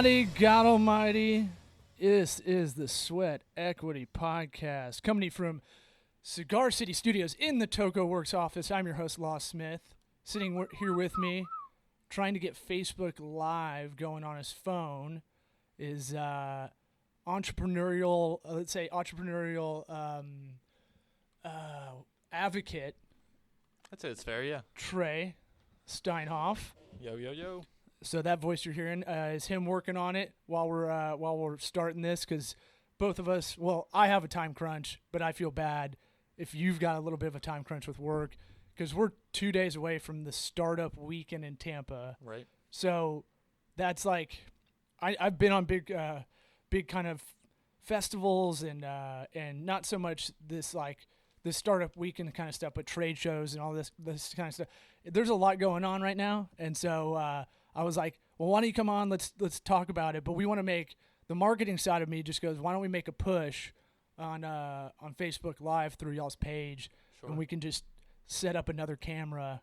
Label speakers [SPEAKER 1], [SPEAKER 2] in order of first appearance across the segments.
[SPEAKER 1] everybody, God Almighty. This is the Sweat Equity Podcast, coming from Cigar City Studios in the Toco Works office. I'm your host, Law Smith. Sitting here with me, trying to get Facebook Live going on his phone, is entrepreneurial advocate.
[SPEAKER 2] I'd say it's fair, yeah.
[SPEAKER 1] Trey Steinhoff.
[SPEAKER 2] Yo, yo, yo.
[SPEAKER 1] So that voice you're hearing is him working on it while we're starting this, because both of us, well, I have a time crunch, but I feel bad if you've got a little bit of a time crunch with work, because we're 2 days away from the startup weekend in Tampa.
[SPEAKER 2] Right.
[SPEAKER 1] So that's like, I've been on big kind of festivals and not so much this startup weekend kind of stuff, but trade shows and all this kind of stuff. There's a lot going on right now, and so I was like, well, why don't you come on? Let's talk about it. But we want to make the marketing side of me just goes, why don't we make a push on Facebook Live through y'all's page,
[SPEAKER 2] Sure.
[SPEAKER 1] and we can just set up another camera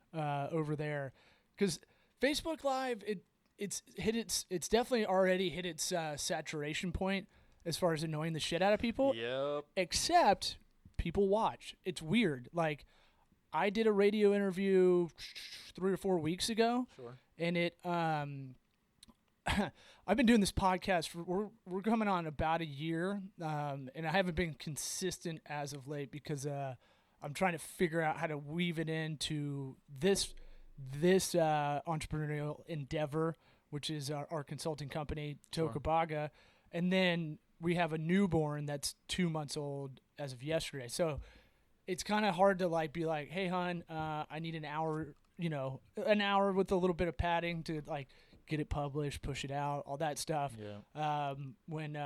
[SPEAKER 1] over there, because Facebook Live it's definitely already hit its saturation point as far as annoying the shit out of people.
[SPEAKER 2] Yep.
[SPEAKER 1] Except people watch. It's weird. Like, I did a radio interview 3 or 4 weeks ago.
[SPEAKER 2] Sure.
[SPEAKER 1] And it, I've been doing this podcast for, we're coming on about a year, and I haven't been consistent as of late because I'm trying to figure out how to weave it into this entrepreneurial endeavor, which is our consulting company,
[SPEAKER 2] Sure.
[SPEAKER 1] Tocobaga, and then we have a newborn that's 2 months old as of yesterday. So it's kind of hard to be like, hey, hon, I need an hour. An hour with a little bit of padding to get it published, push it out, all that stuff.
[SPEAKER 2] Yeah.
[SPEAKER 1] When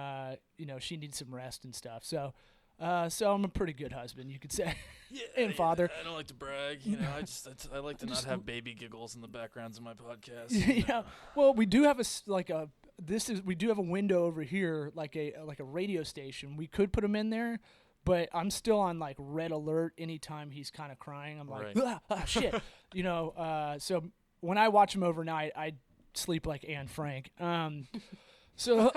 [SPEAKER 1] she needs some rest and stuff. So I'm a pretty good husband, you could say,
[SPEAKER 2] Yeah,
[SPEAKER 1] and father.
[SPEAKER 2] I don't like to brag. I like to not have baby giggles in the backgrounds of my podcast.
[SPEAKER 1] Yeah. Well, we do have we do have a window over here, like a radio station. We could put him in there. But I'm still on red alert anytime he's kind of crying. I'm like,
[SPEAKER 2] Right.
[SPEAKER 1] Shit, So when I watch him overnight, I sleep like Anne Frank. So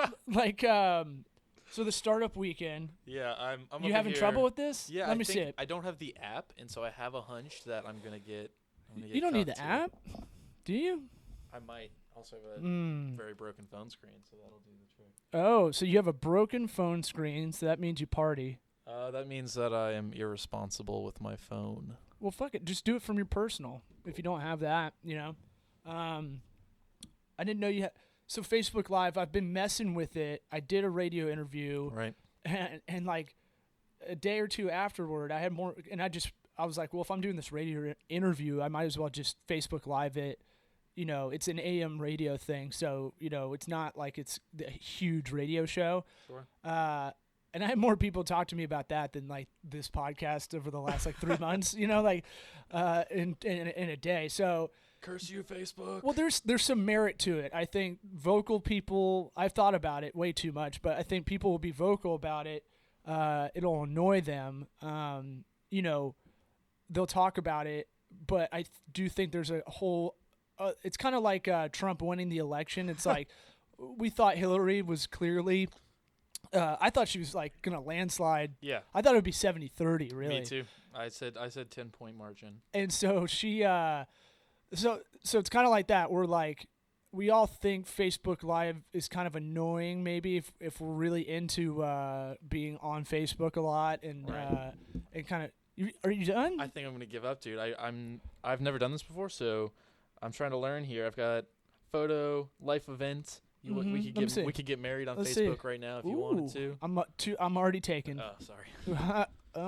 [SPEAKER 1] the startup weekend.
[SPEAKER 2] Yeah, I'm
[SPEAKER 1] You having trouble with this?
[SPEAKER 2] Yeah,
[SPEAKER 1] Let me see it.
[SPEAKER 2] I don't have the app, and so I have a hunch that I'm gonna get.
[SPEAKER 1] You don't need the app, do you?
[SPEAKER 2] I might also have a very broken phone screen, so that'll do the trick.
[SPEAKER 1] Oh, so you have a broken phone screen, so that means you party.
[SPEAKER 2] That means that I am irresponsible with my phone.
[SPEAKER 1] Well, fuck it. Just do it from your personal if you don't have that, I didn't know you had... So Facebook Live, I've been messing with it. I did a radio interview.
[SPEAKER 2] Right.
[SPEAKER 1] And a day or two afterward, I had more... And I was like, well, if I'm doing this radio interview, I might as well just Facebook Live it. It's an AM radio thing, so, it's not like it's a huge radio show.
[SPEAKER 2] Sure.
[SPEAKER 1] And I had more people talk to me about that than this podcast over the last 3 months, in a day. So
[SPEAKER 2] Curse you, Facebook.
[SPEAKER 1] Well, there's some merit to it. I think vocal people, I've thought about it way too much, but I think people will be vocal about it. It'll annoy them. They'll talk about it, but I do think there's a whole it's kind of like Trump winning the election. It's like we thought Hillary was clearly I thought she was gonna landslide. Yeah. I thought it would be 70-30, really.
[SPEAKER 2] Me too. I said 10-point margin.
[SPEAKER 1] And so she so it's kind of like that. We all think Facebook Live is kind of annoying maybe if we're really into being on Facebook a lot and
[SPEAKER 2] Right.
[SPEAKER 1] And kind of are you done?
[SPEAKER 2] I think I'm gonna give up, dude. I've never done this before, so I'm trying to learn here. I've got photo, life event. We could get married on Facebook right now if you wanted to.
[SPEAKER 1] I'm already taken.
[SPEAKER 2] Oh, sorry.
[SPEAKER 1] I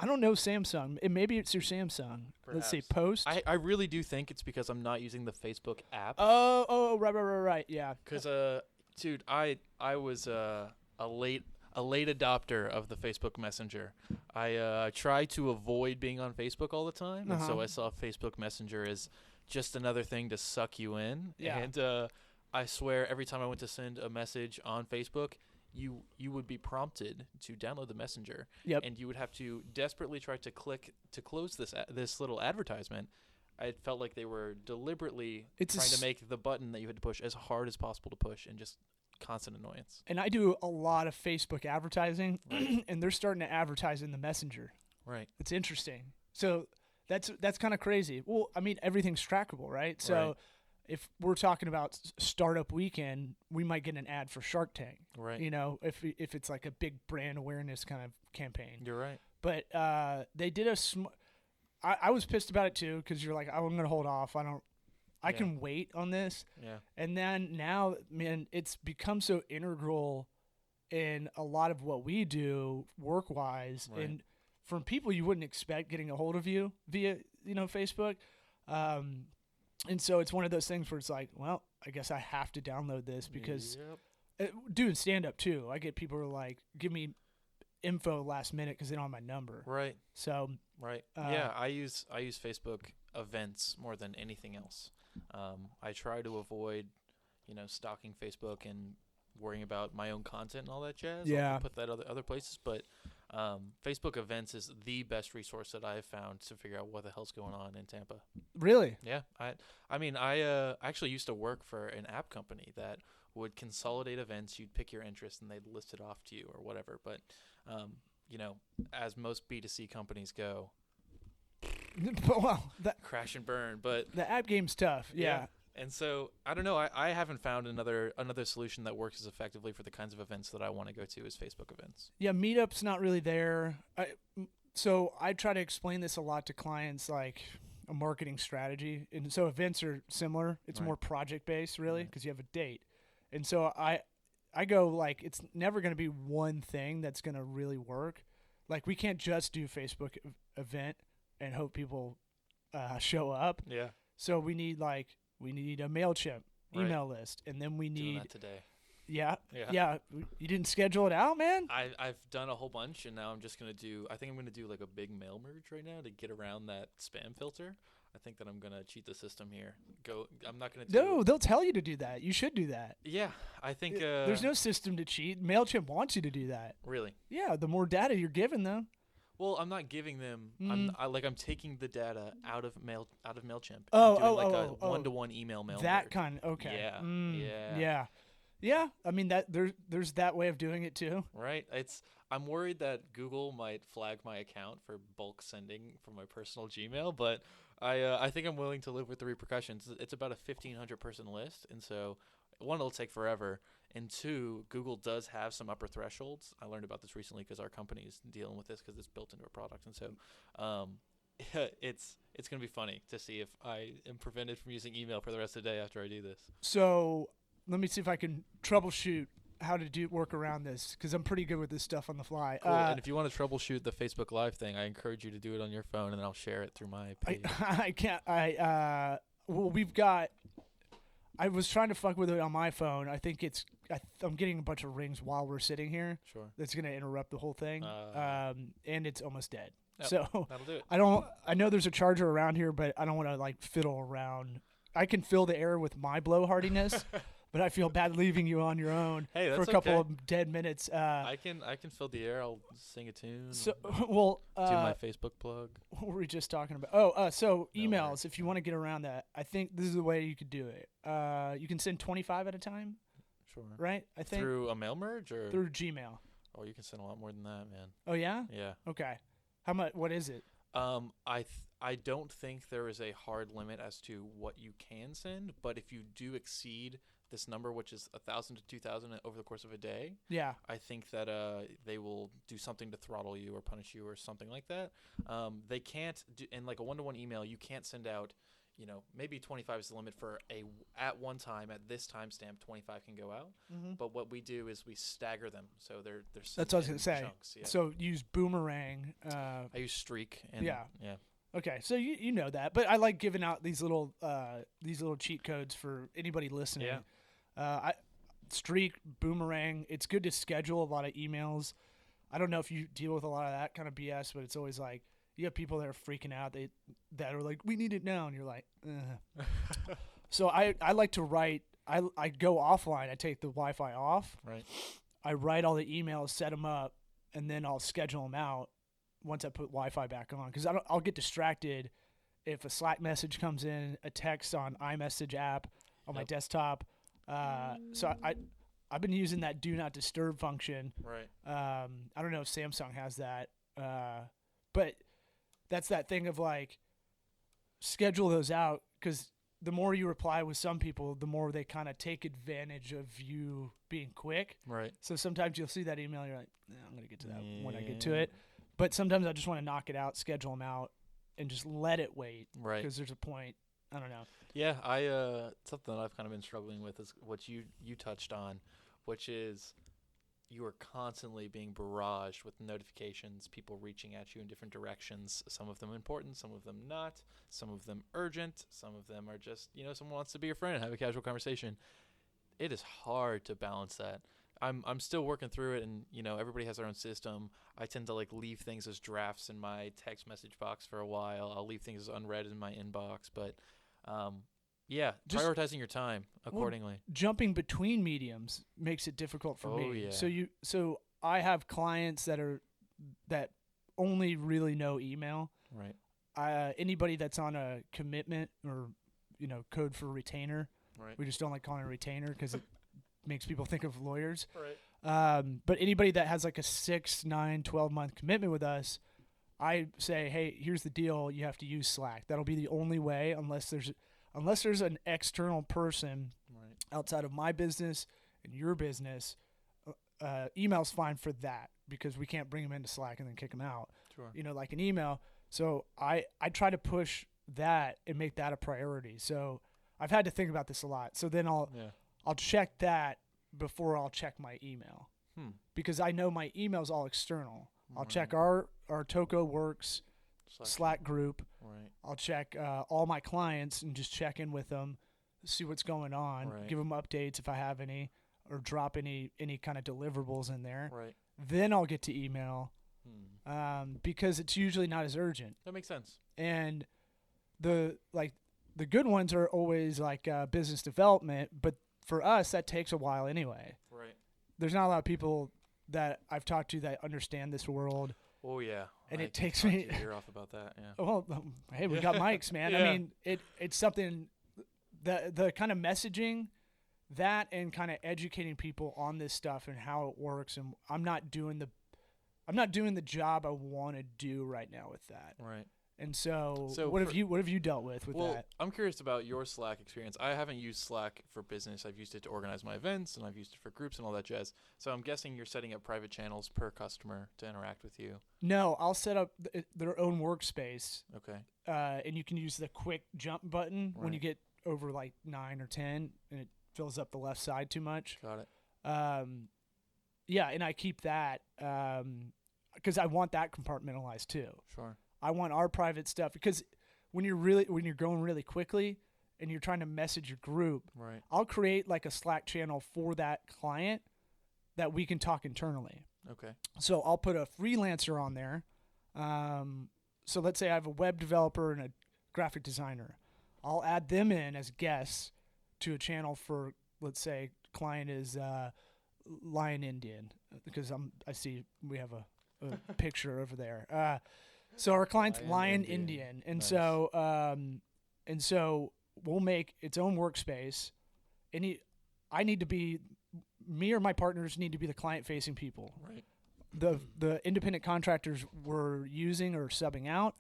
[SPEAKER 1] don't know Samsung. Maybe it's your Samsung.
[SPEAKER 2] Perhaps.
[SPEAKER 1] Let's see, post.
[SPEAKER 2] I really do think it's because I'm not using the Facebook app.
[SPEAKER 1] Right. Yeah.
[SPEAKER 2] Because dude, I was a late adopter of the Facebook Messenger. I try to avoid being on Facebook all the time, and so I saw Facebook Messenger as just another thing to suck you in.
[SPEAKER 1] Yeah.
[SPEAKER 2] And I swear every time I went to send a message on Facebook, you would be prompted to download the Messenger.
[SPEAKER 1] Yep.
[SPEAKER 2] And you would have to desperately try to click to close this little advertisement. I felt like they were deliberately
[SPEAKER 1] It's
[SPEAKER 2] trying to make the button that you had to push as hard as possible to push, and just constant annoyance.
[SPEAKER 1] And I do a lot of Facebook advertising,
[SPEAKER 2] Right.
[SPEAKER 1] and they're starting to advertise in the Messenger.
[SPEAKER 2] Right.
[SPEAKER 1] It's interesting. So that's kind of crazy. Well, I mean, everything's trackable, right? So
[SPEAKER 2] Right.
[SPEAKER 1] if we're talking about Startup Weekend, we might get an ad for Shark Tank.
[SPEAKER 2] Right.
[SPEAKER 1] You know, if it's like a big brand awareness kind of campaign.
[SPEAKER 2] You're right.
[SPEAKER 1] But they did I was pissed about it too, because you're like, oh, I'm gonna hold off. I can wait on this.
[SPEAKER 2] Yeah.
[SPEAKER 1] And then now, man, it's become so integral in a lot of what we do work wise,
[SPEAKER 2] Right.
[SPEAKER 1] and from people you wouldn't expect getting a hold of you via Facebook. And so it's one of those things where it's like, well, I guess I have to download this because doing stand up too, I get people who are like, give me info last minute because they don't have my number.
[SPEAKER 2] Right.
[SPEAKER 1] So
[SPEAKER 2] Right. Yeah, I use Facebook events more than anything else. I try to avoid, stalking Facebook and worrying about my own content and all that jazz.
[SPEAKER 1] Yeah.
[SPEAKER 2] I'll put that other places, but Facebook events is the best resource that I have found to figure out what the hell's going on in Tampa.
[SPEAKER 1] really,
[SPEAKER 2] Yeah, I actually used to work for an app company that would consolidate events. You'd pick your interest and they'd list it off to you or whatever. But as most B2C companies go,
[SPEAKER 1] well,
[SPEAKER 2] crash and burn. But
[SPEAKER 1] the app game's tough. Yeah.
[SPEAKER 2] And so I don't know. I haven't found another solution that works as effectively for the kinds of events that I want to go to as Facebook events.
[SPEAKER 1] Yeah, Meetup's not really there. So I try to explain this a lot to clients, like a marketing strategy. And so events are similar. It's
[SPEAKER 2] Right.
[SPEAKER 1] more project-based, really,
[SPEAKER 2] Right.
[SPEAKER 1] because you have a date. And so I go, like, it's never going to be one thing that's going to really work. Like, we can't just do Facebook event and hope people show up.
[SPEAKER 2] Yeah.
[SPEAKER 1] So we need a MailChimp email list. And then we
[SPEAKER 2] Doing
[SPEAKER 1] need
[SPEAKER 2] that today.
[SPEAKER 1] Yeah.
[SPEAKER 2] Yeah.
[SPEAKER 1] You didn't schedule it out, man?
[SPEAKER 2] I've done a whole bunch, and now I'm just going to do – I think I'm going to do like a big mail merge right now to get around that spam filter. I think that I'm going to cheat the system here. I'm not going to do –
[SPEAKER 1] No, they'll tell you to do that. You should do that.
[SPEAKER 2] Yeah, I think
[SPEAKER 1] there's no system to cheat. MailChimp wants you to do that.
[SPEAKER 2] Really?
[SPEAKER 1] Yeah, the more data you're giving them.
[SPEAKER 2] Well, I'm not giving them I'm taking the data out of MailChimp.
[SPEAKER 1] Oh,
[SPEAKER 2] and doing a one-to-one email mail
[SPEAKER 1] that
[SPEAKER 2] merge.
[SPEAKER 1] kind. Okay.
[SPEAKER 2] Yeah.
[SPEAKER 1] Yeah. I mean, that there's that way of doing it too.
[SPEAKER 2] Right. I'm worried that Google might flag my account for bulk sending from my personal Gmail, but I think I'm willing to live with the repercussions. It's about a 1,500 person list, and so one, it'll take forever, and two, Google does have some upper thresholds. I learned about this recently because our company is dealing with this because it's built into a product, and so it's going to be funny to see if I am prevented from using email for the rest of the day after I do this.
[SPEAKER 1] So let me see if I can troubleshoot how to work around this, because I'm pretty good with this stuff on the fly.
[SPEAKER 2] Cool. And if you want to troubleshoot the Facebook Live thing, I encourage you to do it on your phone, and then I'll share it through my page.
[SPEAKER 1] I can't. Well, I was trying to fuck with it on my phone. I think I'm getting a bunch of rings while we're sitting here.
[SPEAKER 2] Sure.
[SPEAKER 1] That's going to interrupt the whole thing. And it's almost dead.
[SPEAKER 2] Yep,
[SPEAKER 1] So
[SPEAKER 2] that'll do it.
[SPEAKER 1] I know there's a charger around here, but I don't want to like fiddle around. I can fill the air with my blowhardiness, but I feel bad leaving you on your own for a couple of dead minutes.
[SPEAKER 2] I can fill the air. I'll sing a tune.
[SPEAKER 1] So, well,
[SPEAKER 2] do my Facebook plug.
[SPEAKER 1] What were we just talking about? So
[SPEAKER 2] No
[SPEAKER 1] emails.
[SPEAKER 2] worries.
[SPEAKER 1] If you want to get around that, I think this is the way you could do it. You can send 25 at a time,
[SPEAKER 2] Sure.
[SPEAKER 1] right? I think
[SPEAKER 2] Through a mail merge or
[SPEAKER 1] through Gmail.
[SPEAKER 2] Oh, you can send a lot more than that, man.
[SPEAKER 1] Oh yeah.
[SPEAKER 2] Yeah.
[SPEAKER 1] Okay. How much? What is it?
[SPEAKER 2] I don't think there is a hard limit as to what you can send, but if you do exceed this number, which is 1,000 to 2,000 over the course of a day,
[SPEAKER 1] Yeah.
[SPEAKER 2] I think that they will do something to throttle you or punish you or something like that. They can't do, in like a one-to-one email, you can't send out, maybe 25 is the limit for at one time, at this timestamp, 25 can go out.
[SPEAKER 1] Mm-hmm.
[SPEAKER 2] But what we do is we stagger them, so they're
[SPEAKER 1] That's what I was gonna say.
[SPEAKER 2] chunks, yeah.
[SPEAKER 1] So use Boomerang.
[SPEAKER 2] I use Streak. And,
[SPEAKER 1] Yeah.
[SPEAKER 2] Yeah.
[SPEAKER 1] Okay, so you know that, but I like giving out these little cheat codes for anybody listening.
[SPEAKER 2] Yeah.
[SPEAKER 1] Streak, Boomerang. It's good to schedule a lot of emails. I don't know if you deal with a lot of that kind of BS, but it's always like you have people that are freaking out. That are like, we need it now, and you're like, ugh. So I like to write. I go offline. I take the Wi-Fi off.
[SPEAKER 2] Right.
[SPEAKER 1] I write all the emails, set them up, and then I'll schedule them out once I put Wi-Fi back on, because I'll get distracted if a Slack message comes in, a text on iMessage app on my desktop. So I've been using that do not disturb function.
[SPEAKER 2] Right.
[SPEAKER 1] I don't know if Samsung has that, but that's that thing of like schedule those out, because the more you reply with some people, the more they kind of take advantage of you being quick.
[SPEAKER 2] Right.
[SPEAKER 1] So sometimes you'll see that email, you're like, I'm going to get to that when I get to it. But sometimes I just want to knock it out, schedule them out, and just let it wait.
[SPEAKER 2] Right.
[SPEAKER 1] Because there's a point. I don't know.
[SPEAKER 2] Yeah, something that I've kind of been struggling with is what you touched on, which is you are constantly being barraged with notifications, people reaching at you in different directions, some of them important, some of them not, some of them urgent, some of them are just, someone wants to be your friend and have a casual conversation. It is hard to balance that. I'm still working through it, and everybody has their own system. I tend to leave things as drafts in my text message box for a while. I'll leave things as unread in my inbox, but just prioritizing your time accordingly.
[SPEAKER 1] Jumping between mediums makes it difficult for me.
[SPEAKER 2] Yeah.
[SPEAKER 1] So I have clients that only really know email.
[SPEAKER 2] Right.
[SPEAKER 1] Anybody that's on a commitment or code for retainer.
[SPEAKER 2] Right.
[SPEAKER 1] We just don't like calling it a retainer because it makes people think of lawyers.
[SPEAKER 2] Right.
[SPEAKER 1] But anybody that has like a 6, 9, 12-month commitment with us, I say, hey, here's the deal. You have to use Slack. That'll be the only way unless there's an external person outside of my business and your business. Email's fine for that because we can't bring them into Slack and then kick them out.
[SPEAKER 2] Sure.
[SPEAKER 1] Like an email. So I try to push that and make that a priority. So I've had to think about this a lot. So then I'll check that before I'll check my email because I know my email's all external. I'll check our Toco Works Slack group.
[SPEAKER 2] Right.
[SPEAKER 1] I'll check all my clients and just check in with them, see what's going on, give them updates if I have any, or drop any kind of deliverables in there.
[SPEAKER 2] Right.
[SPEAKER 1] Then I'll get to email because it's usually not as urgent.
[SPEAKER 2] That makes sense.
[SPEAKER 1] And the good ones are always like business development, but for us that takes a while anyway.
[SPEAKER 2] Right.
[SPEAKER 1] There's not a lot of people that I've talked to that understand this world.
[SPEAKER 2] Oh yeah.
[SPEAKER 1] And it takes me
[SPEAKER 2] your ear off about that. Yeah.
[SPEAKER 1] Well, hey, we got mics, man.
[SPEAKER 2] Yeah.
[SPEAKER 1] I mean, it's something the kind of messaging that and kind of educating people on this stuff and how it works. And I'm not doing the job I want to do right now with that.
[SPEAKER 2] Right.
[SPEAKER 1] And so what have you dealt with that?
[SPEAKER 2] I'm curious about your Slack experience. I haven't used Slack for business. I've used it to organize my events, and I've used it for groups and all that jazz. So I'm guessing you're setting up private channels per customer to interact with you.
[SPEAKER 1] No, I'll set up their own workspace.
[SPEAKER 2] Okay.
[SPEAKER 1] And you can use the quick jump button when you get over like 9 or 10, and it fills up the left side too much.
[SPEAKER 2] Got it.
[SPEAKER 1] Yeah, and I keep that because I want that compartmentalized too.
[SPEAKER 2] Sure.
[SPEAKER 1] I want our private stuff because when you're going really quickly and you're trying to message your group, I'll create like a Slack channel for that client that we can talk internally.
[SPEAKER 2] Okay.
[SPEAKER 1] So I'll put a freelancer on there. So let's say I have a web developer and a graphic designer. I'll add them in as guests to a channel for, let's say, client is Lion Indian because I see we have a picture over there. So our client's Lion Indian. And
[SPEAKER 2] nice.
[SPEAKER 1] so we'll make its own workspace. And me or my partners need to be the client-facing people.
[SPEAKER 2] Right.
[SPEAKER 1] The independent contractors we're using or subbing out,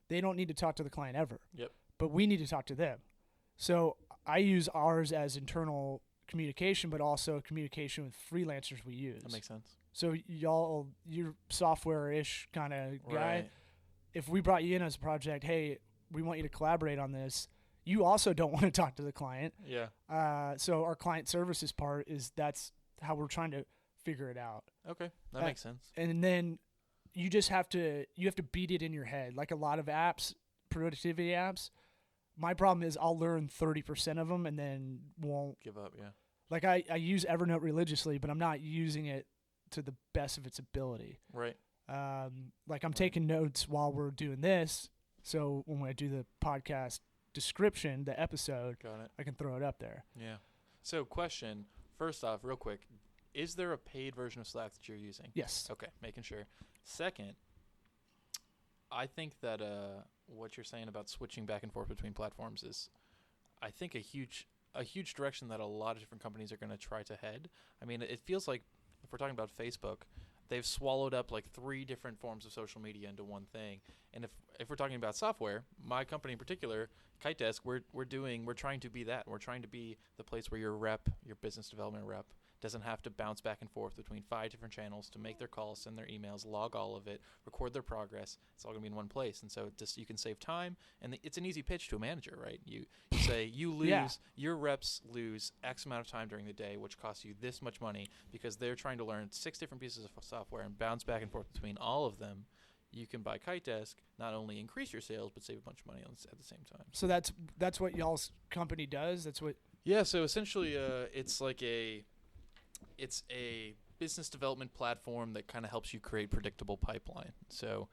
[SPEAKER 1] they don't need to talk to the client ever.
[SPEAKER 2] Yep.
[SPEAKER 1] But we need to talk to them. So I use ours as internal communication, but also communication with freelancers we use.
[SPEAKER 2] That makes sense.
[SPEAKER 1] So you're software-ish kind of guy.
[SPEAKER 2] Right.
[SPEAKER 1] If we brought you in as a project, hey, we want you to collaborate on this, you also don't want to talk to the client.
[SPEAKER 2] Yeah.
[SPEAKER 1] So our client services part that's how we're trying to figure it out.
[SPEAKER 2] Okay. That makes sense.
[SPEAKER 1] And then you just have to beat it in your head. Like a lot of apps, productivity apps, my problem is I'll learn 30% of them and then won't
[SPEAKER 2] give up. Yeah.
[SPEAKER 1] Like I use Evernote religiously, but I'm not using it to the best of its ability.
[SPEAKER 2] Right.
[SPEAKER 1] Like I'm taking notes while we're doing this. So when I do the podcast description, the episode, I can throw it up there.
[SPEAKER 2] Yeah. So question, first off, real quick, is there a paid version of Slack that you're using?
[SPEAKER 1] Yes.
[SPEAKER 2] Okay. Making sure. Second, I think that what you're saying about switching back and forth between platforms is, I think, a huge direction that a lot of different companies are going to try to head. I mean, it feels like if we're talking about Facebook, they've swallowed up like 3 different forms of social media into one thing. And if we're talking about software, my company in particular, KiteDesk, we're trying to be that. We're trying to be the place where your business development rep, doesn't have to bounce back and forth between 5 different channels to make their calls, send their emails, log all of it, record their progress. It's all going to be in one place. And so you can save time, and it's an easy pitch to a manager, right? You say you lose, your reps lose X amount of time during the day, which costs you this much money because they're trying to learn 6 different pieces of software and bounce back and forth between all of them. You can buy KiteDesk, not only increase your sales, but save a bunch of money at the same time.
[SPEAKER 1] So that's what y'all's company does? That's what?
[SPEAKER 2] Yeah, so essentially it's a business development platform that kind of helps you create predictable pipeline. So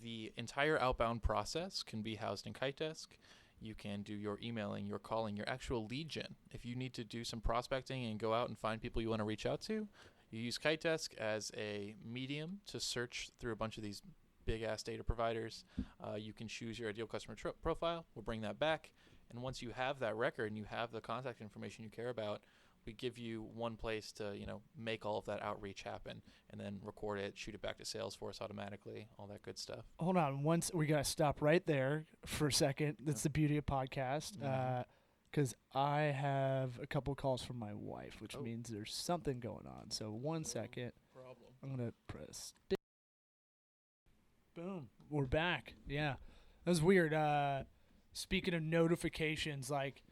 [SPEAKER 2] the entire outbound process can be housed in KiteDesk. You can do your emailing, your calling, your actual lead gen. If you need to do some prospecting and go out and find people you want to reach out to, you use KiteDesk as a medium to search through a bunch of these big-ass data providers. You can choose your ideal customer profile. We'll bring that back. And once you have that record and you have the contact information you care about, we give you one place to, make all of that outreach happen, and then record it, shoot it back to Salesforce automatically, all that good stuff.
[SPEAKER 1] Hold on. We got to stop right there for a second. That's the beauty of podcast. Because I have a couple calls from my wife, which means there's something going on. So 1 second.
[SPEAKER 2] Problem.
[SPEAKER 1] I'm going to press. Boom. We're back. Yeah. That was weird. Speaking of notifications, like,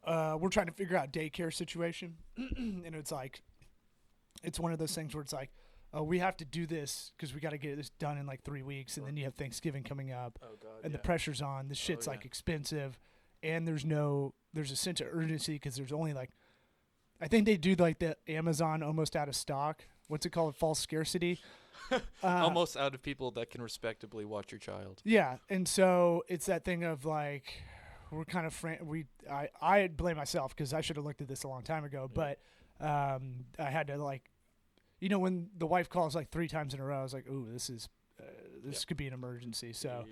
[SPEAKER 1] we're trying to figure out daycare situation. And it's one of those things where it's like, we have to do this because we got to get this done in like 3 weeks. And then you have Thanksgiving coming up.
[SPEAKER 2] Oh, God,
[SPEAKER 1] and the pressure's on. This shit's like expensive. And there's a sense of urgency because there's only like, I think they do like the Amazon almost out of stock. What's it called? False scarcity.
[SPEAKER 2] Almost out of people that can respectably watch your child.
[SPEAKER 1] Yeah. And so it's that thing of like, we're kind of I blame myself because I should have looked at this a long time ago, but I had to like, when the wife calls like 3 times in a row, I was like, ooh, this could be an emergency. So,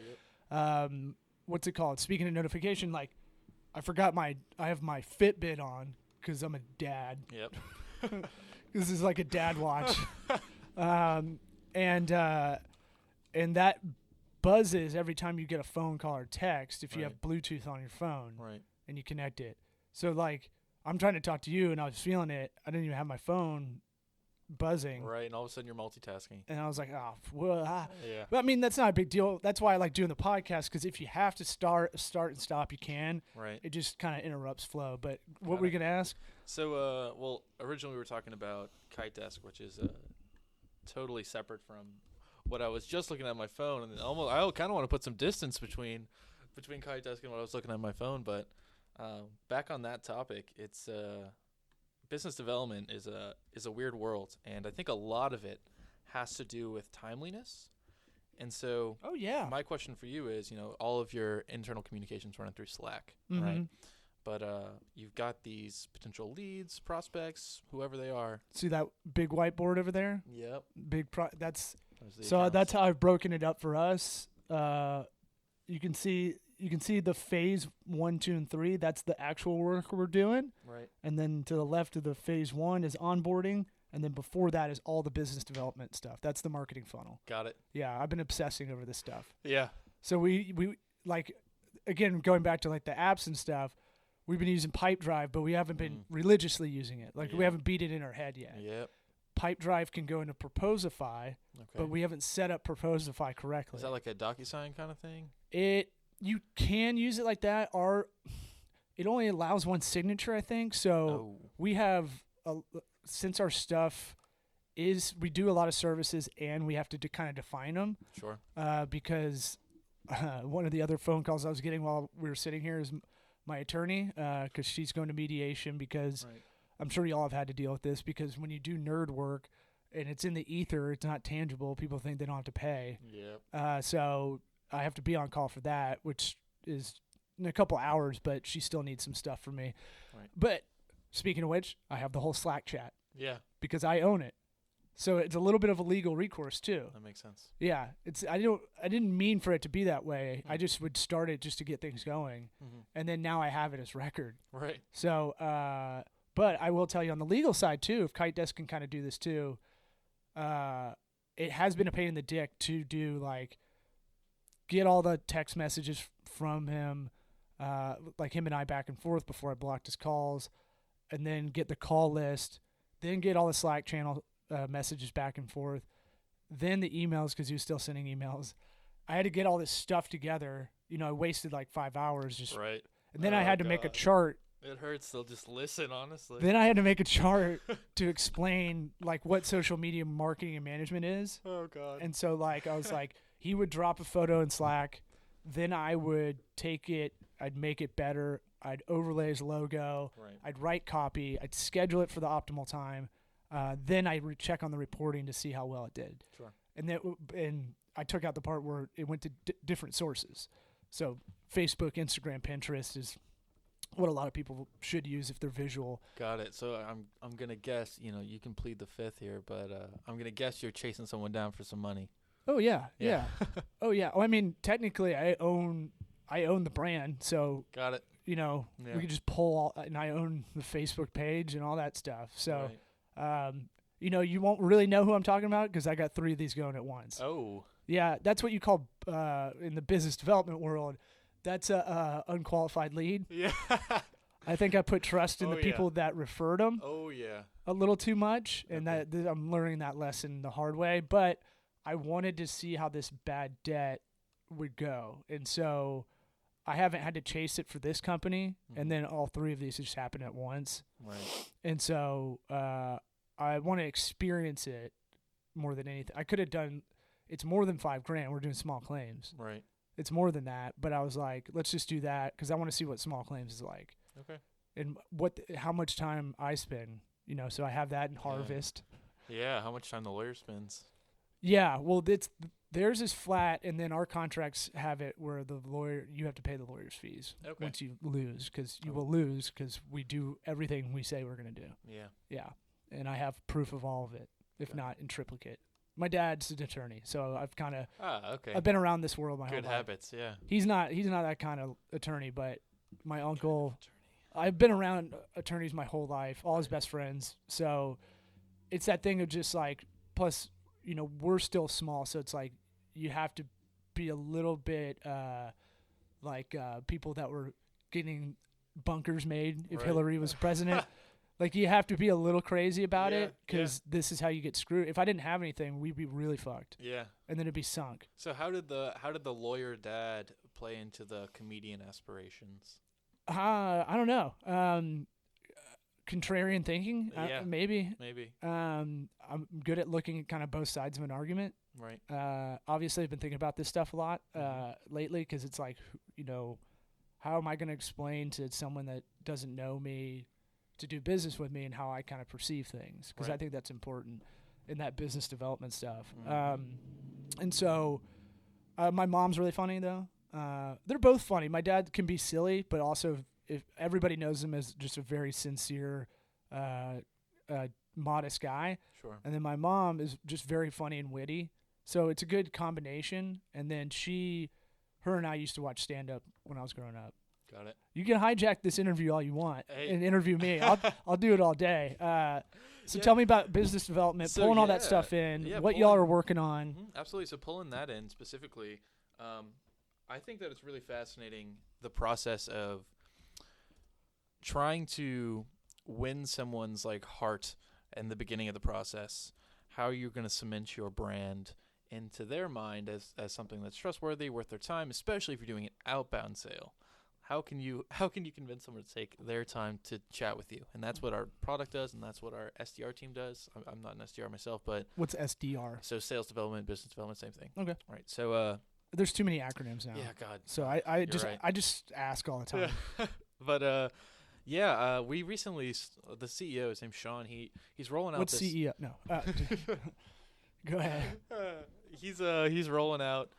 [SPEAKER 1] what's it called? Speaking of notification, like I have my Fitbit on because I'm a dad.
[SPEAKER 2] Yep.
[SPEAKER 1] This is like a dad watch. And that buzzes every time you get a phone call or text if you have Bluetooth on your phone and you connect it. So like I'm trying to talk to you and I was feeling it. I didn't even have my phone buzzing.
[SPEAKER 2] Right, and all of a sudden you're multitasking.
[SPEAKER 1] And I was like, yeah. But I mean, that's not a big deal. That's why I like doing the podcast, because if you have to start and stop, you can.
[SPEAKER 2] Right.
[SPEAKER 1] It just kind of interrupts flow. But what were you going to ask?
[SPEAKER 2] So, originally we were talking about KiteDesk, which is totally separate from what I was just looking at my phone, and I kind of want to put some distance between KiteDesk and what I was looking at my phone. But back on that topic, it's business development is a weird world, and I think a lot of it has to do with timeliness. And so, my question for you is, all of your internal communications running through Slack, right? But you've got these potential leads, prospects, whoever they are. See that big whiteboard over there? Yep. That's how I've broken it up for us. You can see the phase 1, 2, and 3. That's the actual work we're doing. Right. And then to the left of the phase 1 is onboarding. And then before that is all the business development stuff. That's the marketing funnel. Got it. Yeah, I've been obsessing over this stuff. Yeah. So we like, again, going back to like the apps and stuff, we've been using Pipedrive, but we haven't been religiously using it. Like we haven't beat it in our head yet. Yep. Pipedrive can go into Proposify, but we haven't set up Proposify correctly. Is that like a DocuSign kind of thing? You can use it like that. It only allows one signature, I think. So we have, since our stuff we do a lot of services and we have to kind of define them. Sure. Because one of the other phone calls I was getting while we were sitting here is my attorney, because she's going to mediation because I'm sure y'all have had to deal with this, because when you do nerd work and it's in the ether, it's not tangible. People think they don't have to pay. Yep. So I have to be on call for that, which is in a couple hours, but she still needs some stuff from me. Right. But speaking of which, I have the whole Slack chat. Yeah. Because I own it.
[SPEAKER 1] So it's a little bit of a legal recourse too.
[SPEAKER 2] That makes sense.
[SPEAKER 1] Yeah, I didn't mean for it to be that way. I just would start it just to get things going, and then now I have it as record.
[SPEAKER 2] Right.
[SPEAKER 1] So, but I will tell you on the legal side too, if KiteDesk can kind of do this too, it has been a pain in the dick to do like get all the text messages from him, like him and I back and forth before I blocked his calls, and then get the call list, then get all the Slack channel messages back and forth, then the emails because he was still sending emails. I had to get all this stuff together. You know, I wasted like 5 hours just.
[SPEAKER 2] Right.
[SPEAKER 1] And then I had to make a chart.
[SPEAKER 2] It hurts. They'll just listen, honestly.
[SPEAKER 1] Then I had to make a chart to explain like what social media marketing and management is.
[SPEAKER 2] Oh God.
[SPEAKER 1] And so like I was like, he would drop a photo in Slack, then I would take it, I'd make it better, I'd overlay his logo,
[SPEAKER 2] Right.
[SPEAKER 1] I'd write copy, I'd schedule it for the optimal time, then I check on the reporting to see how well it did.
[SPEAKER 2] Sure.
[SPEAKER 1] And I took out the part where it went to different sources. So Facebook, Instagram, Pinterest is what a lot of people should use if they're visual.
[SPEAKER 2] Got it. So I'm gonna guess. You know, you can plead the fifth here, but I'm gonna guess you're chasing someone down for some money.
[SPEAKER 1] Oh yeah. Oh yeah. Oh, I mean, technically, I own the brand, so
[SPEAKER 2] Got it.
[SPEAKER 1] you know we could just pull all, and I own the Facebook page and all that stuff. So,
[SPEAKER 2] Right.
[SPEAKER 1] you know, you won't really know who I'm talking about because I got 3 of these going at once.
[SPEAKER 2] Oh.
[SPEAKER 1] Yeah, that's what you call in the business development world. That's a unqualified lead.
[SPEAKER 2] Yeah.
[SPEAKER 1] I think I put trust in
[SPEAKER 2] Oh,
[SPEAKER 1] the people that referred them
[SPEAKER 2] Oh yeah.
[SPEAKER 1] a little too much, and that I'm learning that lesson the hard way. But I wanted to see how this bad debt would go, and so I haven't had to chase it for this company, and then all 3 of these just happened at once.
[SPEAKER 2] Right.
[SPEAKER 1] And so I want to experience it more than anything. I could have done. It's more than $5,000. We're doing small claims.
[SPEAKER 2] Right.
[SPEAKER 1] It's more than that, but I was like, let's just do that because I want to see what small claims is like.
[SPEAKER 2] Okay.
[SPEAKER 1] And how much time I spend, you know, so I have that in harvest.
[SPEAKER 2] Yeah. How much time the lawyer spends?
[SPEAKER 1] Yeah, well, theirs is flat, and then our contracts have it where you have to pay the lawyer's fees once you lose, because you will lose because we do everything we say we're going to do.
[SPEAKER 2] Yeah.
[SPEAKER 1] Yeah, and I have proof of all of it, if not in triplicate. My dad's an attorney, so I've kind of I've been around this world my whole life.
[SPEAKER 2] Good habits, yeah.
[SPEAKER 1] He's not that kind of attorney, but my uncle. I've been around attorneys my whole life, all his best friends. So it's that thing of just like, plus, you know, we're still small, so it's like you have to be a little bit like people that were getting bunkers made if Hillary was president. Like, you have to be a little crazy about it because this is how you get screwed. If I didn't have anything, we'd be really fucked. Yeah. And then it'd be sunk.
[SPEAKER 2] So how did the lawyer dad play into the comedian aspirations?
[SPEAKER 1] I don't know. Contrarian thinking, maybe. I'm good at looking at kind of both sides of an argument.
[SPEAKER 2] Right.
[SPEAKER 1] Obviously, I've been thinking about this stuff a lot lately because it's like, you know, how am I going to explain to someone that doesn't know me to do business with me and how I kind of perceive things, because I think that's important in that business development stuff. And so my mom's really funny, though. They're both funny. My dad can be silly, but also if everybody knows him as just a very sincere, modest guy. Sure. And then my mom is just very funny and witty. So it's a good combination. And then her and I used to watch stand-up when I was growing up.
[SPEAKER 2] Got it.
[SPEAKER 1] You can hijack this interview all you want and interview me. I'll do it all day. So tell me about business development, pulling all that stuff in, what y'all are working on.
[SPEAKER 2] Absolutely. So pulling that in specifically, I think that it's really fascinating, the process of trying to win someone's like heart in the beginning of the process, how you're going to cement your brand into their mind as something that's trustworthy, worth their time, especially if you're doing an outbound sale. How can you convince someone to take their time to chat with you? And that's what our product does, and that's what our SDR team does. I'm not an SDR myself, but
[SPEAKER 1] what's SDR?
[SPEAKER 2] So sales development, business development, same thing.
[SPEAKER 1] Okay.
[SPEAKER 2] Right. So
[SPEAKER 1] there's too many acronyms now.
[SPEAKER 2] Yeah, God.
[SPEAKER 1] So I just ask all the time.
[SPEAKER 2] But we recently, the CEO, his name's Sean. He's rolling out.
[SPEAKER 1] What's CEO? No. Go ahead.
[SPEAKER 2] He's rolling out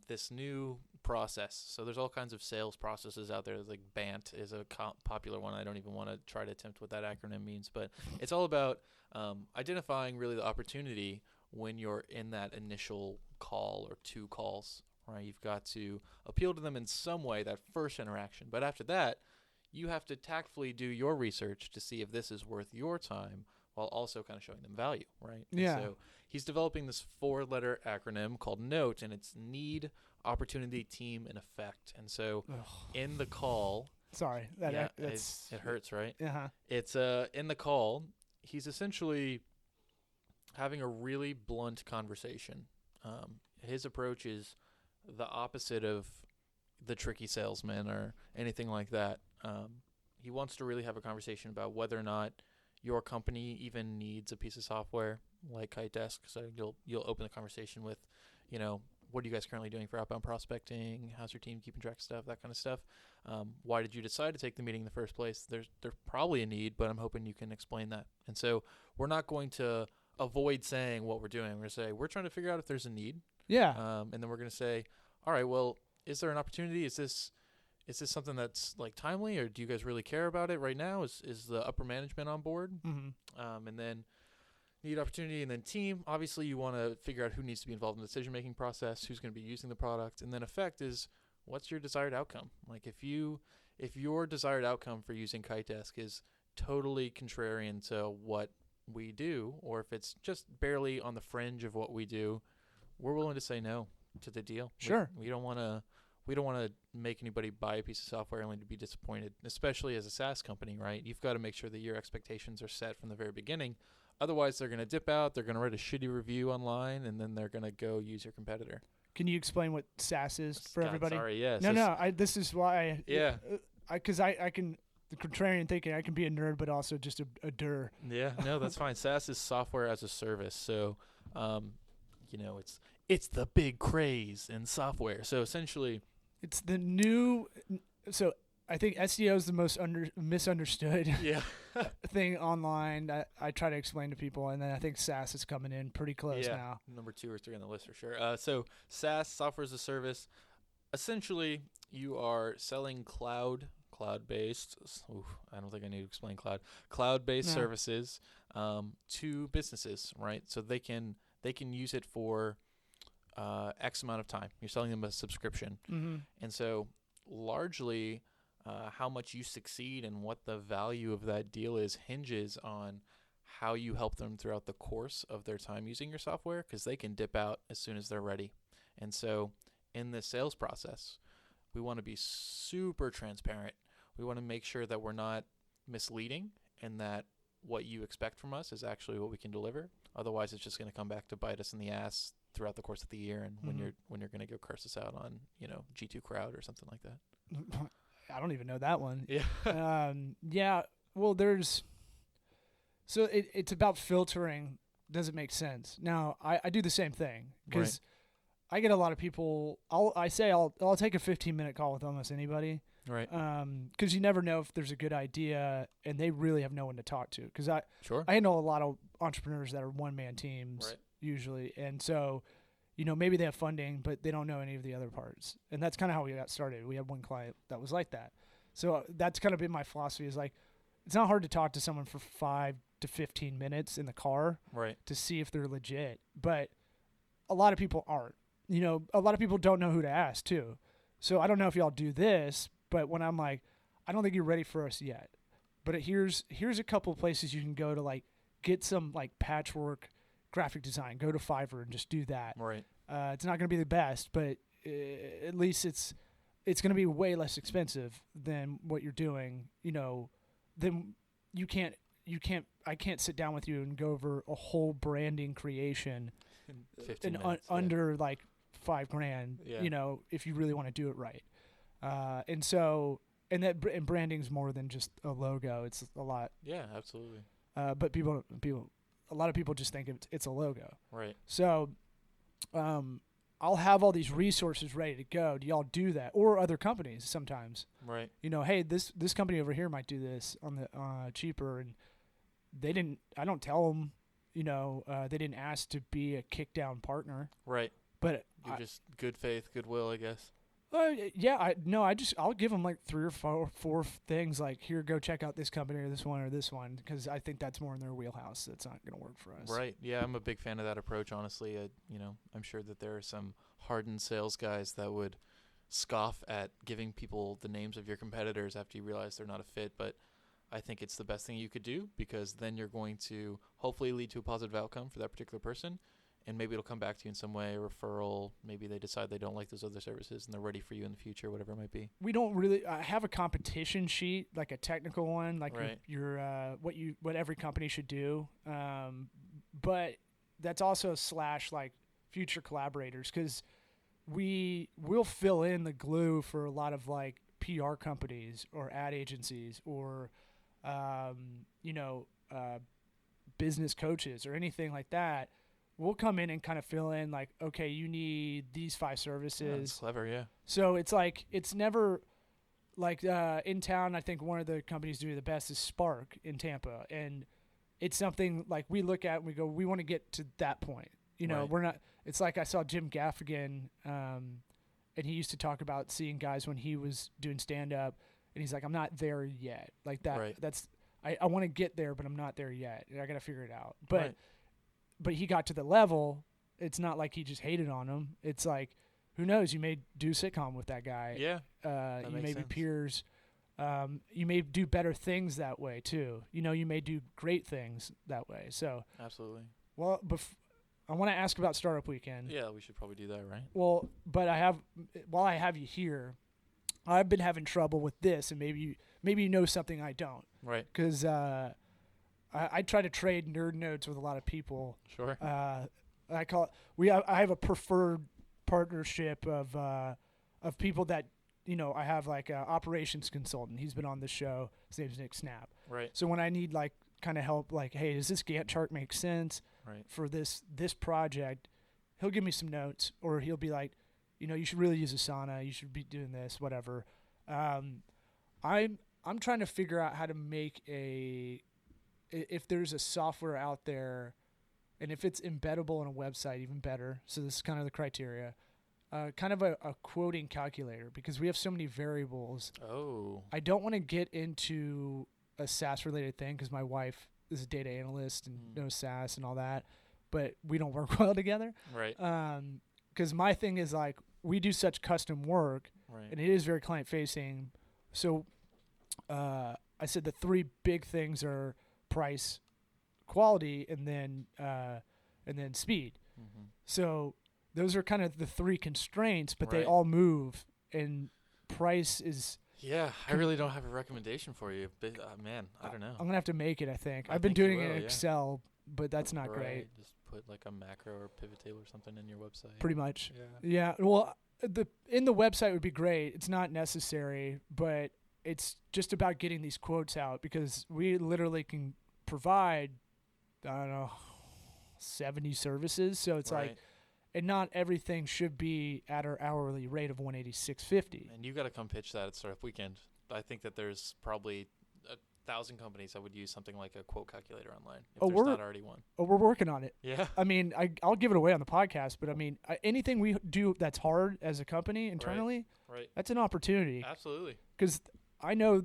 [SPEAKER 2] this new process. So there's all kinds of sales processes out there. Like BANT is a popular one. I don't even want to try to attempt what that acronym means, but it's all about identifying really the opportunity when you're in that initial call or 2 calls, right? You've got to appeal to them in some way, that first interaction. But after that, you have to tactfully do your research to see if this is worth your time while also kind of showing them value, right?
[SPEAKER 1] Yeah.
[SPEAKER 2] And so he's developing this 4-letter acronym called NOTE, and it's need, opportunity, team, and effect. And so in the call,
[SPEAKER 1] sorry,
[SPEAKER 2] it hurts, right?
[SPEAKER 1] Uh-huh.
[SPEAKER 2] It's in the call, he's essentially having a really blunt conversation. His approach is the opposite of the tricky salesman or anything like that. He wants to really have a conversation about whether or not your company even needs a piece of software like KiteDesk. So you'll open the conversation with, what are you guys currently doing for outbound prospecting? How's your team keeping track of stuff? That kind of stuff. Why did you decide to take the meeting in the first place? There's probably a need, but I'm hoping you can explain that. And so we're not going to avoid saying what we're doing. We're going to say, we're trying to figure out if there's a need.
[SPEAKER 1] Yeah.
[SPEAKER 2] And then we're going to say, all right, well, is there an opportunity? Is this something that's like timely, or do you guys really care about it right now? Is the upper management on board?
[SPEAKER 1] Mm-hmm.
[SPEAKER 2] And then need, opportunity, and then team. Obviously, you want to figure out who needs to be involved in the decision-making process, who's going to be using the product, and then effect is what's your desired outcome? Like if your desired outcome for using KiteDesk is totally contrarian to what we do, or if it's just barely on the fringe of what we do, we're willing to say no to the deal.
[SPEAKER 1] Sure.
[SPEAKER 2] We don't want to make anybody buy a piece of software only to be disappointed, especially as a SaaS company, right? You've got to make sure that your expectations are set from the very beginning. Otherwise, they're going to dip out, they're going to write a shitty review online, and then they're going to go use your competitor.
[SPEAKER 1] Can you explain what SaaS is for everybody?
[SPEAKER 2] Sorry, yeah.
[SPEAKER 1] No. This is why.
[SPEAKER 2] Yeah.
[SPEAKER 1] Because I can, the contrarian thinking, I can be a nerd, but also just a dur.
[SPEAKER 2] Yeah, no, that's fine. SaaS is software as a service. So, it's the big craze in software. So essentially,
[SPEAKER 1] it's the new. So I think SEO is the most misunderstood thing online. I try to explain to people, and then I think SaaS is coming in pretty close now.
[SPEAKER 2] Number 2 or 3 on the list for sure. So SaaS, software as a service, essentially you are selling cloud-based. I don't think I need to explain cloud-based services to businesses, right? So they can use it for X amount of time. You're selling them a subscription, and so largely. How much you succeed and what the value of that deal is hinges on how you help them throughout the course of their time using your software, because they can dip out as soon as they're ready. And so in the sales process, we want to be super transparent. We want to make sure that we're not misleading and that what you expect from us is actually what we can deliver. Otherwise, it's just going to come back to bite us in the ass throughout the course of the year, and when you're going to go curse us out on G2 Crowd or something like that.
[SPEAKER 1] I don't even know that one.
[SPEAKER 2] Yeah.
[SPEAKER 1] Well, so it's about filtering. Does it make sense? Now, I do the same thing because I get a lot of people. I'll take a 15-minute call with almost anybody.
[SPEAKER 2] Right.
[SPEAKER 1] Because you never know if there's a good idea and they really have no one to talk to. Because I know a lot of entrepreneurs that are one-man teams usually. And so, maybe they have funding, but they don't know any of the other parts. And that's kind of how we got started. We had one client that was like that. So that's kind of been my philosophy is like, it's not hard to talk to someone for 5 to 15 minutes in the car to see if they're legit. But a lot of people aren't. A lot of people don't know who to ask too. So I don't know if y'all do this, but when I'm like, I don't think you're ready for us yet. But here's a couple of places you can go to like get some like patchwork graphic design. Go to Fiverr and just do that.
[SPEAKER 2] Right.
[SPEAKER 1] It's not going to be the best, but at least it's going to be way less expensive than what you're doing. Then I can't sit down with you and go over a whole branding creation
[SPEAKER 2] in
[SPEAKER 1] under like $5,000.
[SPEAKER 2] Yeah.
[SPEAKER 1] If you really want to do it right. And branding's more than just a logo. It's a lot.
[SPEAKER 2] Yeah, absolutely.
[SPEAKER 1] But a lot of people just think it's a logo.
[SPEAKER 2] Right.
[SPEAKER 1] So, I'll have all these resources ready to go. Do y'all do that? Or other companies sometimes.
[SPEAKER 2] Right.
[SPEAKER 1] Hey, this company over here might do this on the cheaper, and I don't tell them, they didn't ask to be a kick down partner.
[SPEAKER 2] Right.
[SPEAKER 1] But
[SPEAKER 2] you're just good faith, goodwill, I guess.
[SPEAKER 1] Yeah, I'll give them like 3 or 4 things. Like, here, go check out this company or this one, because I think that's more in their wheelhouse. That's not going to work for us.
[SPEAKER 2] Right. Yeah, I'm a big fan of that approach. Honestly, I'm sure that there are some hardened sales guys that would scoff at giving people the names of your competitors after you realize they're not a fit. But I think it's the best thing you could do, because then you're going to hopefully lead to a positive outcome for that particular person. And maybe it'll come back to you in some way, a referral. Maybe they decide they don't like those other services and they're ready for you in the future, whatever it might be.
[SPEAKER 1] We don't really have a competition sheet, like a technical one, like
[SPEAKER 2] right.
[SPEAKER 1] what every company should do. But that's also / like future collaborators, because we will fill in the glue for a lot of like PR companies or ad agencies or business coaches or anything like that. We'll come in and kind of fill in like, okay, you need these 5 services.
[SPEAKER 2] Yeah, that's clever, yeah.
[SPEAKER 1] So it's like, it's never like in town. I think one of the companies doing the best is Spark in Tampa. And it's something like we look at and we go, we want to get to that point.
[SPEAKER 2] Right.
[SPEAKER 1] We're not, it's like I saw Jim Gaffigan and he used to talk about seeing guys when he was doing stand up and he's like, I'm not there yet. Like that.
[SPEAKER 2] Right.
[SPEAKER 1] I want to get there, but I'm not there yet. I got to figure it out.
[SPEAKER 2] Right.
[SPEAKER 1] But he got to the level. It's not like he just hated on him. It's like, who knows? You may do sitcom with that guy.
[SPEAKER 2] Yeah.
[SPEAKER 1] You may be peers. You may do better things that way too. You may do great things that way. So
[SPEAKER 2] absolutely.
[SPEAKER 1] Well, I want to ask about Startup Weekend.
[SPEAKER 2] Yeah, we should probably do that, right?
[SPEAKER 1] Well, but while I have you here, I've been having trouble with this, and maybe you know something I don't.
[SPEAKER 2] Right.
[SPEAKER 1] Because I try to trade nerd notes with a lot of people.
[SPEAKER 2] Sure.
[SPEAKER 1] I call it. I have a preferred partnership of people that I have like a operations consultant. He's been on this show. His name's Nick Snap.
[SPEAKER 2] Right.
[SPEAKER 1] So when I need like kind of help, like, hey, does this Gantt chart make sense for this project? He'll give me some notes, or he'll be like, you should really use Asana. You should be doing this, whatever. I'm trying to figure out how to make if there's a software out there, and if it's embeddable in a website, even better. So this is kind of the criteria. Kind of a quoting calculator, because we have so many variables.
[SPEAKER 2] Oh.
[SPEAKER 1] I don't want to get into a SaaS-related thing, because my wife is a data analyst and knows SaaS and all that, but we don't work well together.
[SPEAKER 2] Right.
[SPEAKER 1] Because my thing is like, we do such custom work, and it is very client-facing. So I said the 3 big things are price, quality, and then speed. Mm-hmm. So those are kind of the 3 constraints, but they all move, and price is.
[SPEAKER 2] Yeah, I really don't have a recommendation for you, but man, I don't know.
[SPEAKER 1] I'm gonna have to make it. I think I've been doing it in Excel, but that's not great.
[SPEAKER 2] Just put like a macro or pivot table or something in your website.
[SPEAKER 1] Pretty much. Yeah. Well, in the website would be great. It's not necessary, but it's just about getting these quotes out, because we literally can provide, I don't know, 70 services. So it's like, and not everything should be at our hourly rate of $186.50.
[SPEAKER 2] And you got to come pitch that at Startup Weekend. I think that there's probably 1,000 companies that would use something like a quote calculator online if there's not already one.
[SPEAKER 1] Oh, we're working on it.
[SPEAKER 2] Yeah.
[SPEAKER 1] I mean, I'll give it away on the podcast, but I mean, anything we do that's hard as a company internally, that's an opportunity.
[SPEAKER 2] Absolutely.
[SPEAKER 1] Because I know,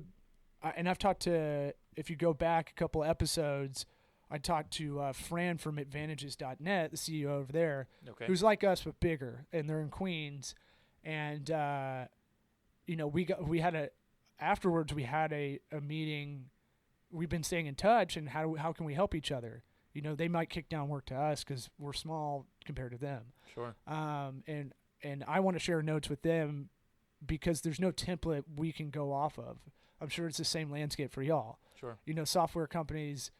[SPEAKER 1] and I've talked to, if you go back a couple episodes, I talked to Fran from Advantages.net, the CEO over there, who's like us but bigger, and they're in Queens. And afterwards we had a meeting. We've been staying in touch, and how can we help each other? They might kick down work to us because we're small compared to them.
[SPEAKER 2] Sure.
[SPEAKER 1] And I want to share notes with them, because there's no template we can go off of. I'm sure it's the same landscape for y'all.
[SPEAKER 2] Sure.
[SPEAKER 1] Software companies,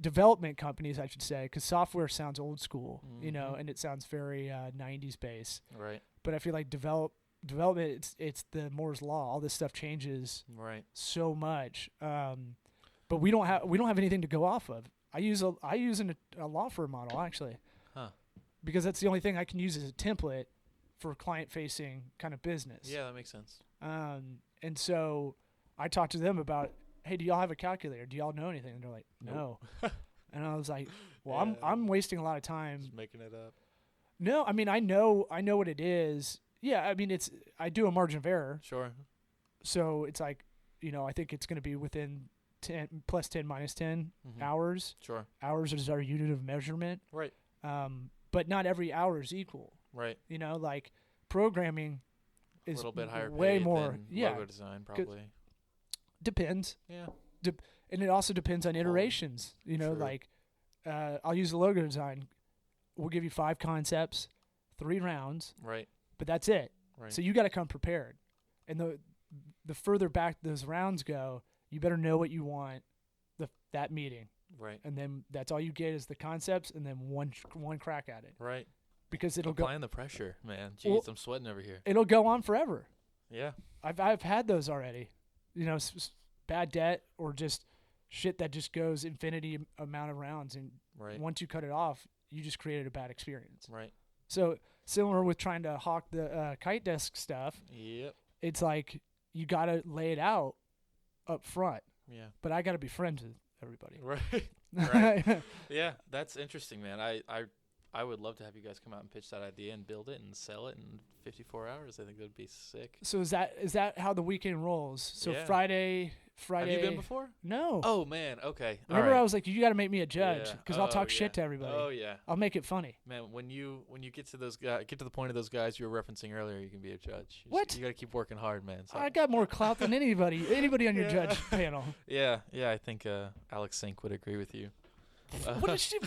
[SPEAKER 1] development companies, I should say, because software sounds old school, and it sounds very 90s based.
[SPEAKER 2] Right.
[SPEAKER 1] But I feel like development, it's the Moore's law. All this stuff changes so much. But we don't have anything to go off of. I use a law firm model, actually, because that's the only thing I can use as a template for client-facing kind of business.
[SPEAKER 2] Yeah, that makes sense.
[SPEAKER 1] And so I talked to them about, hey, do y'all have a calculator? Do y'all know anything? And they're like, no. And I was like, well, I'm wasting a lot of time.
[SPEAKER 2] Just making it up.
[SPEAKER 1] No, I mean, I know what it is. Yeah, I mean, I do a margin of error.
[SPEAKER 2] Sure.
[SPEAKER 1] So it's like, I think it's going to be within 10 plus 10 minus 10 hours.
[SPEAKER 2] Sure.
[SPEAKER 1] Hours is our unit of measurement.
[SPEAKER 2] Right.
[SPEAKER 1] But not every hour is equal.
[SPEAKER 2] Right.
[SPEAKER 1] Like programming is
[SPEAKER 2] a little bit higher
[SPEAKER 1] way
[SPEAKER 2] paid
[SPEAKER 1] more.
[SPEAKER 2] than
[SPEAKER 1] Yeah.
[SPEAKER 2] logo design, probably.
[SPEAKER 1] Depends.
[SPEAKER 2] Yeah.
[SPEAKER 1] And it also depends on iterations.
[SPEAKER 2] True.
[SPEAKER 1] Like I'll use the logo design. We'll give you 5 concepts, 3 rounds.
[SPEAKER 2] Right.
[SPEAKER 1] But that's it.
[SPEAKER 2] Right.
[SPEAKER 1] So you got to come prepared. And the further back those rounds go, you better know what you want that meeting.
[SPEAKER 2] Right.
[SPEAKER 1] And then that's all you get is the concepts and then one crack at it.
[SPEAKER 2] Right.
[SPEAKER 1] Because it'll
[SPEAKER 2] applying the pressure, man. Jeez, I'm sweating over here.
[SPEAKER 1] It'll go on forever.
[SPEAKER 2] Yeah.
[SPEAKER 1] I've had those already. Bad debt or just shit that just goes infinity amount of rounds, and once you cut it off, you just created a bad experience.
[SPEAKER 2] Right.
[SPEAKER 1] So similar with trying to hawk the KiteDesk stuff.
[SPEAKER 2] Yep.
[SPEAKER 1] It's like you got to lay it out up front.
[SPEAKER 2] Yeah.
[SPEAKER 1] But I got to be friends with everybody.
[SPEAKER 2] Right. Right. Yeah, that's interesting, man. I would love to have you guys come out and pitch that idea and build it and sell it in 54 hours. I think that would be sick.
[SPEAKER 1] So is that how the weekend rolls? So
[SPEAKER 2] yeah.
[SPEAKER 1] Friday.
[SPEAKER 2] Have you been before?
[SPEAKER 1] No.
[SPEAKER 2] Oh man. Okay.
[SPEAKER 1] Remember, I was like, you got to make me a judge because I'll talk shit to everybody.
[SPEAKER 2] Oh yeah.
[SPEAKER 1] I'll make it funny.
[SPEAKER 2] Man, when you get to those guys, get to the point of those guys you were referencing earlier, you can be a judge. You got to keep working hard, man. So.
[SPEAKER 1] I got more clout than anybody on your judge panel.
[SPEAKER 2] Yeah. I think Alex Sink would agree with you.
[SPEAKER 1] What is she?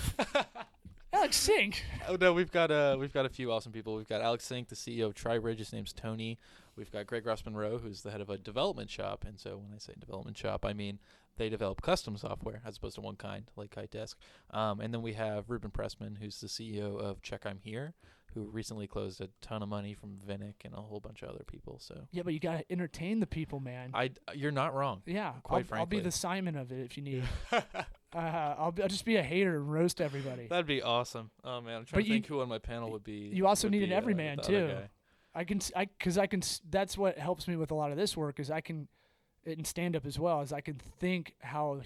[SPEAKER 1] Alex Sink.
[SPEAKER 2] Oh no, we've got a few awesome people. We've got Alex Sink, the CEO of TriBridge. His name's Tony. We've got Greg Ross-Monroe, who's the head of a development shop. And so when I say development shop, I mean they develop custom software as opposed to one kind, like KiteDesk. And then we have Ruben Pressman, who's the CEO of Check I'm Here, who recently closed a ton of money from Vinic and a whole bunch of other people. So
[SPEAKER 1] yeah, but you got to entertain the people, man.
[SPEAKER 2] You're not wrong.
[SPEAKER 1] Yeah,
[SPEAKER 2] quite frankly.
[SPEAKER 1] I'll be the Simon of it if you need. I'll just be a hater and roast everybody.
[SPEAKER 2] That'd be awesome. Oh man, I'm trying to think who on my panel would be.
[SPEAKER 1] You also need an everyman too. I can. That's what helps me with a lot of this work is I can, in stand up as well, is I can think how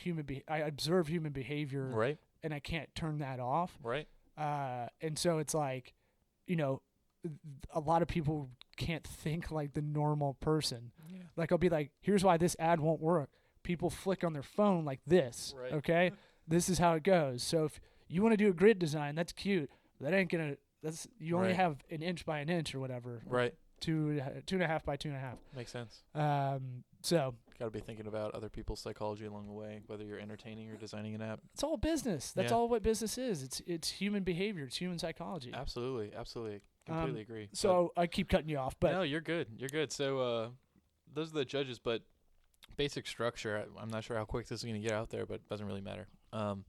[SPEAKER 1] I observe human behavior,
[SPEAKER 2] right,
[SPEAKER 1] and I can't turn that off,
[SPEAKER 2] right.
[SPEAKER 1] And so it's like, a lot of people can't think like the normal person. Yeah. Like I'll be like, here's why this ad won't work. People flick on their phone like this. Right. Okay, this is how it goes. So if you want to do a grid design, that's cute. That ain't gonna. You only have an inch by an inch or whatever.
[SPEAKER 2] Right.
[SPEAKER 1] 2.5 by 2.5.
[SPEAKER 2] Makes sense.
[SPEAKER 1] So
[SPEAKER 2] got to be thinking about other people's psychology along the way, whether you're entertaining or designing an app.
[SPEAKER 1] It's all business. That's all what business is. It's human behavior. It's human psychology.
[SPEAKER 2] Absolutely. Completely agree.
[SPEAKER 1] So I keep cutting you off, but
[SPEAKER 2] no, you're good. So those are the judges, but basic structure. I'm not sure how quick this is going to get out there, but it doesn't really matter.
[SPEAKER 1] I'll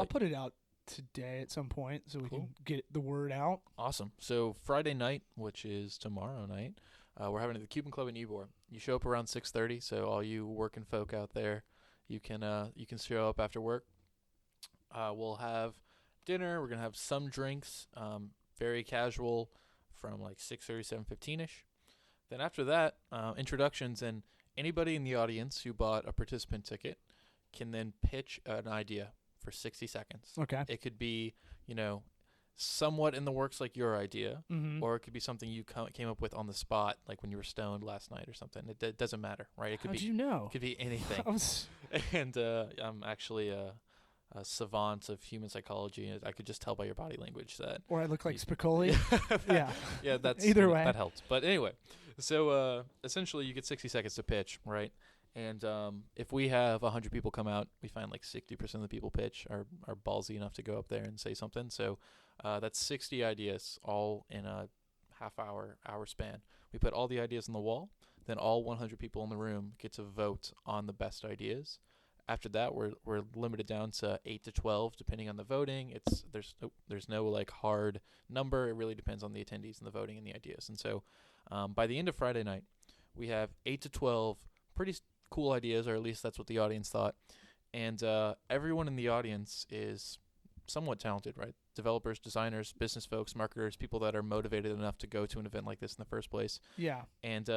[SPEAKER 1] put it out today at some point so we can get the word out.
[SPEAKER 2] Awesome. So Friday night, which is tomorrow night, we're having it at the Cuban Club in Ybor. You show up around 6:30, so all you working folk out there, you can show up after work. We'll have dinner. We're gonna have some drinks, very casual, from like 6:30, 7:15ish. Then after that, introductions, and anybody in the audience who bought a participant ticket can then pitch an idea for 60 seconds.
[SPEAKER 1] Okay.
[SPEAKER 2] It could be, somewhat in the works like your idea, or it could be something you came up with on the spot, like when you were stoned last night or something. It doesn't matter, right?
[SPEAKER 1] How'd you know?
[SPEAKER 2] It could be anything. And I'm actually a savant of human psychology. I could just tell by your body language that.
[SPEAKER 1] Or I look like Spicoli.
[SPEAKER 2] Yeah. Yeah, that's
[SPEAKER 1] either way.
[SPEAKER 2] That helps. But anyway, so essentially you get 60 seconds to pitch, right? And if we have 100 people come out, we find like 60% of the people pitch are ballsy enough to go up there and say something. So that's 60 ideas all in a hour span. We put all the ideas on the wall. Then all 100 people in the room get to vote on the best ideas. After that, we're limited down to 8 to 12, depending on the voting. There's no like hard number. It really depends on the attendees and the voting and the ideas. And so by the end of Friday night, we have 8 to 12 pretty cool ideas, or at least that's what the audience thought. And everyone in the audience is somewhat talented, right? Developers, designers, business folks, marketers, people that are motivated enough to go to an event like this in the first place.
[SPEAKER 1] Yeah.
[SPEAKER 2] And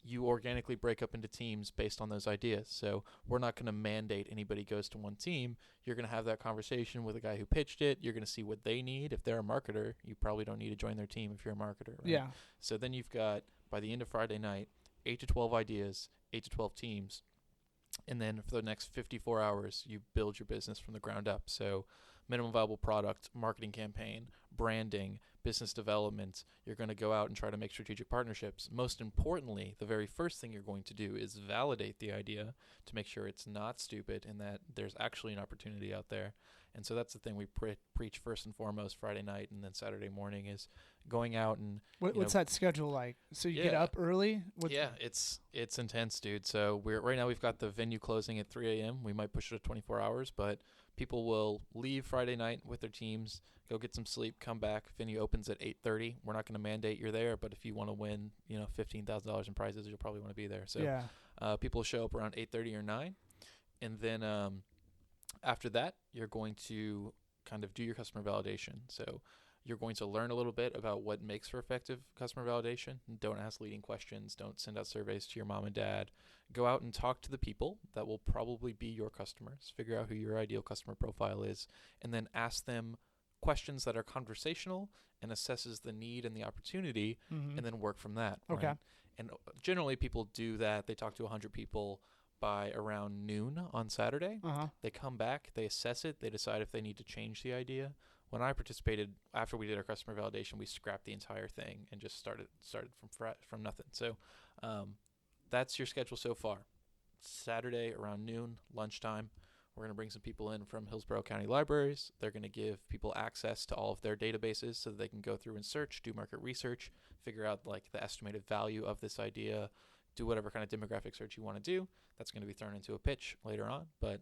[SPEAKER 2] you organically break up into teams based on those ideas. So we're not going to mandate anybody goes to one team. You're going to have that conversation with the guy who pitched it. You're going to see what they need. If they're a marketer, you probably don't need to join their team if you're a marketer, right?
[SPEAKER 1] Yeah.
[SPEAKER 2] So then you've got, by the end of Friday night, 8 to 12 ideas, 8 to 12 teams. And then for the next 54 hours, you build your business from the ground up. So minimum viable product, marketing campaign, branding, business development. You're going to go out and try to make strategic partnerships. Most importantly, the very first thing you're going to do is validate the idea to make sure it's not stupid and that there's actually an opportunity out there. And so that's the thing we preach first and foremost Friday night, and then Saturday morning is going out and
[SPEAKER 1] what's that schedule like? So you get up early?
[SPEAKER 2] It's intense, dude. So right now we've got the venue closing at 3 a.m. We might push it to 24 hours, but people will leave Friday night with their teams, go get some sleep, come back. Venue opens at 8:30. We're not going to mandate you're there, but if you want to win, $15,000 in prizes, you'll probably want to be there. So people show up around 8:30 or 9, and then after that, you're going to kind of do your customer validation. So you're going to learn a little bit about what makes for effective customer validation. Don't ask leading questions. Don't send out surveys to your mom and dad. Go out and talk to the people that will probably be your customers. Figure out who your ideal customer profile is, and then ask them questions that are conversational and assesses the need and the opportunity, and then work from that.
[SPEAKER 1] Okay.
[SPEAKER 2] Right? And generally people do that. They talk to 100 people by around noon on Saturday. They come back, they assess it, they decide if they need to change the idea. When I participated, after we did our customer validation, we scrapped the entire thing and just started from nothing. So that's your schedule so far. Saturday around noon, lunchtime, we're going to bring some people in from Hillsborough County Libraries. They're going to give people access to all of their databases so that they can go through and search, do market research, figure out like the estimated value of this idea, do whatever kind of demographic search you want to do. That's going to be thrown into a pitch later on. But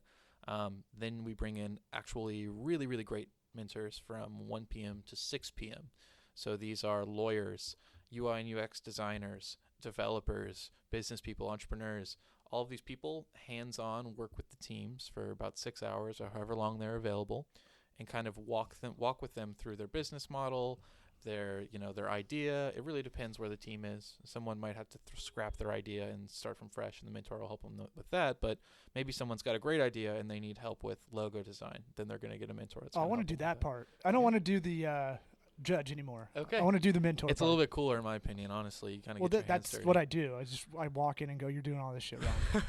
[SPEAKER 2] then we bring in actually really, really great mentors from 1 p.m. to 6 p.m. So these are lawyers, UI and UX designers, developers, business people, entrepreneurs. All of these people hands-on work with the teams for about 6 hours or however long they're available, and kind of walk with them through their business model, their idea. It really depends where the team is. Someone might have to scrap their idea and start from fresh, and the mentor will help them with that. But maybe someone's got a great idea and they need help with logo design. Then they're going to get a mentor.
[SPEAKER 1] I want to do that part. I don't want to do the judge anymore.
[SPEAKER 2] Okay.
[SPEAKER 1] I want to do the mentor.
[SPEAKER 2] It's
[SPEAKER 1] part.
[SPEAKER 2] a little bit cooler in my opinion, honestly. You kind of
[SPEAKER 1] that's what I do. I walk in and go, "You're doing all this shit wrong."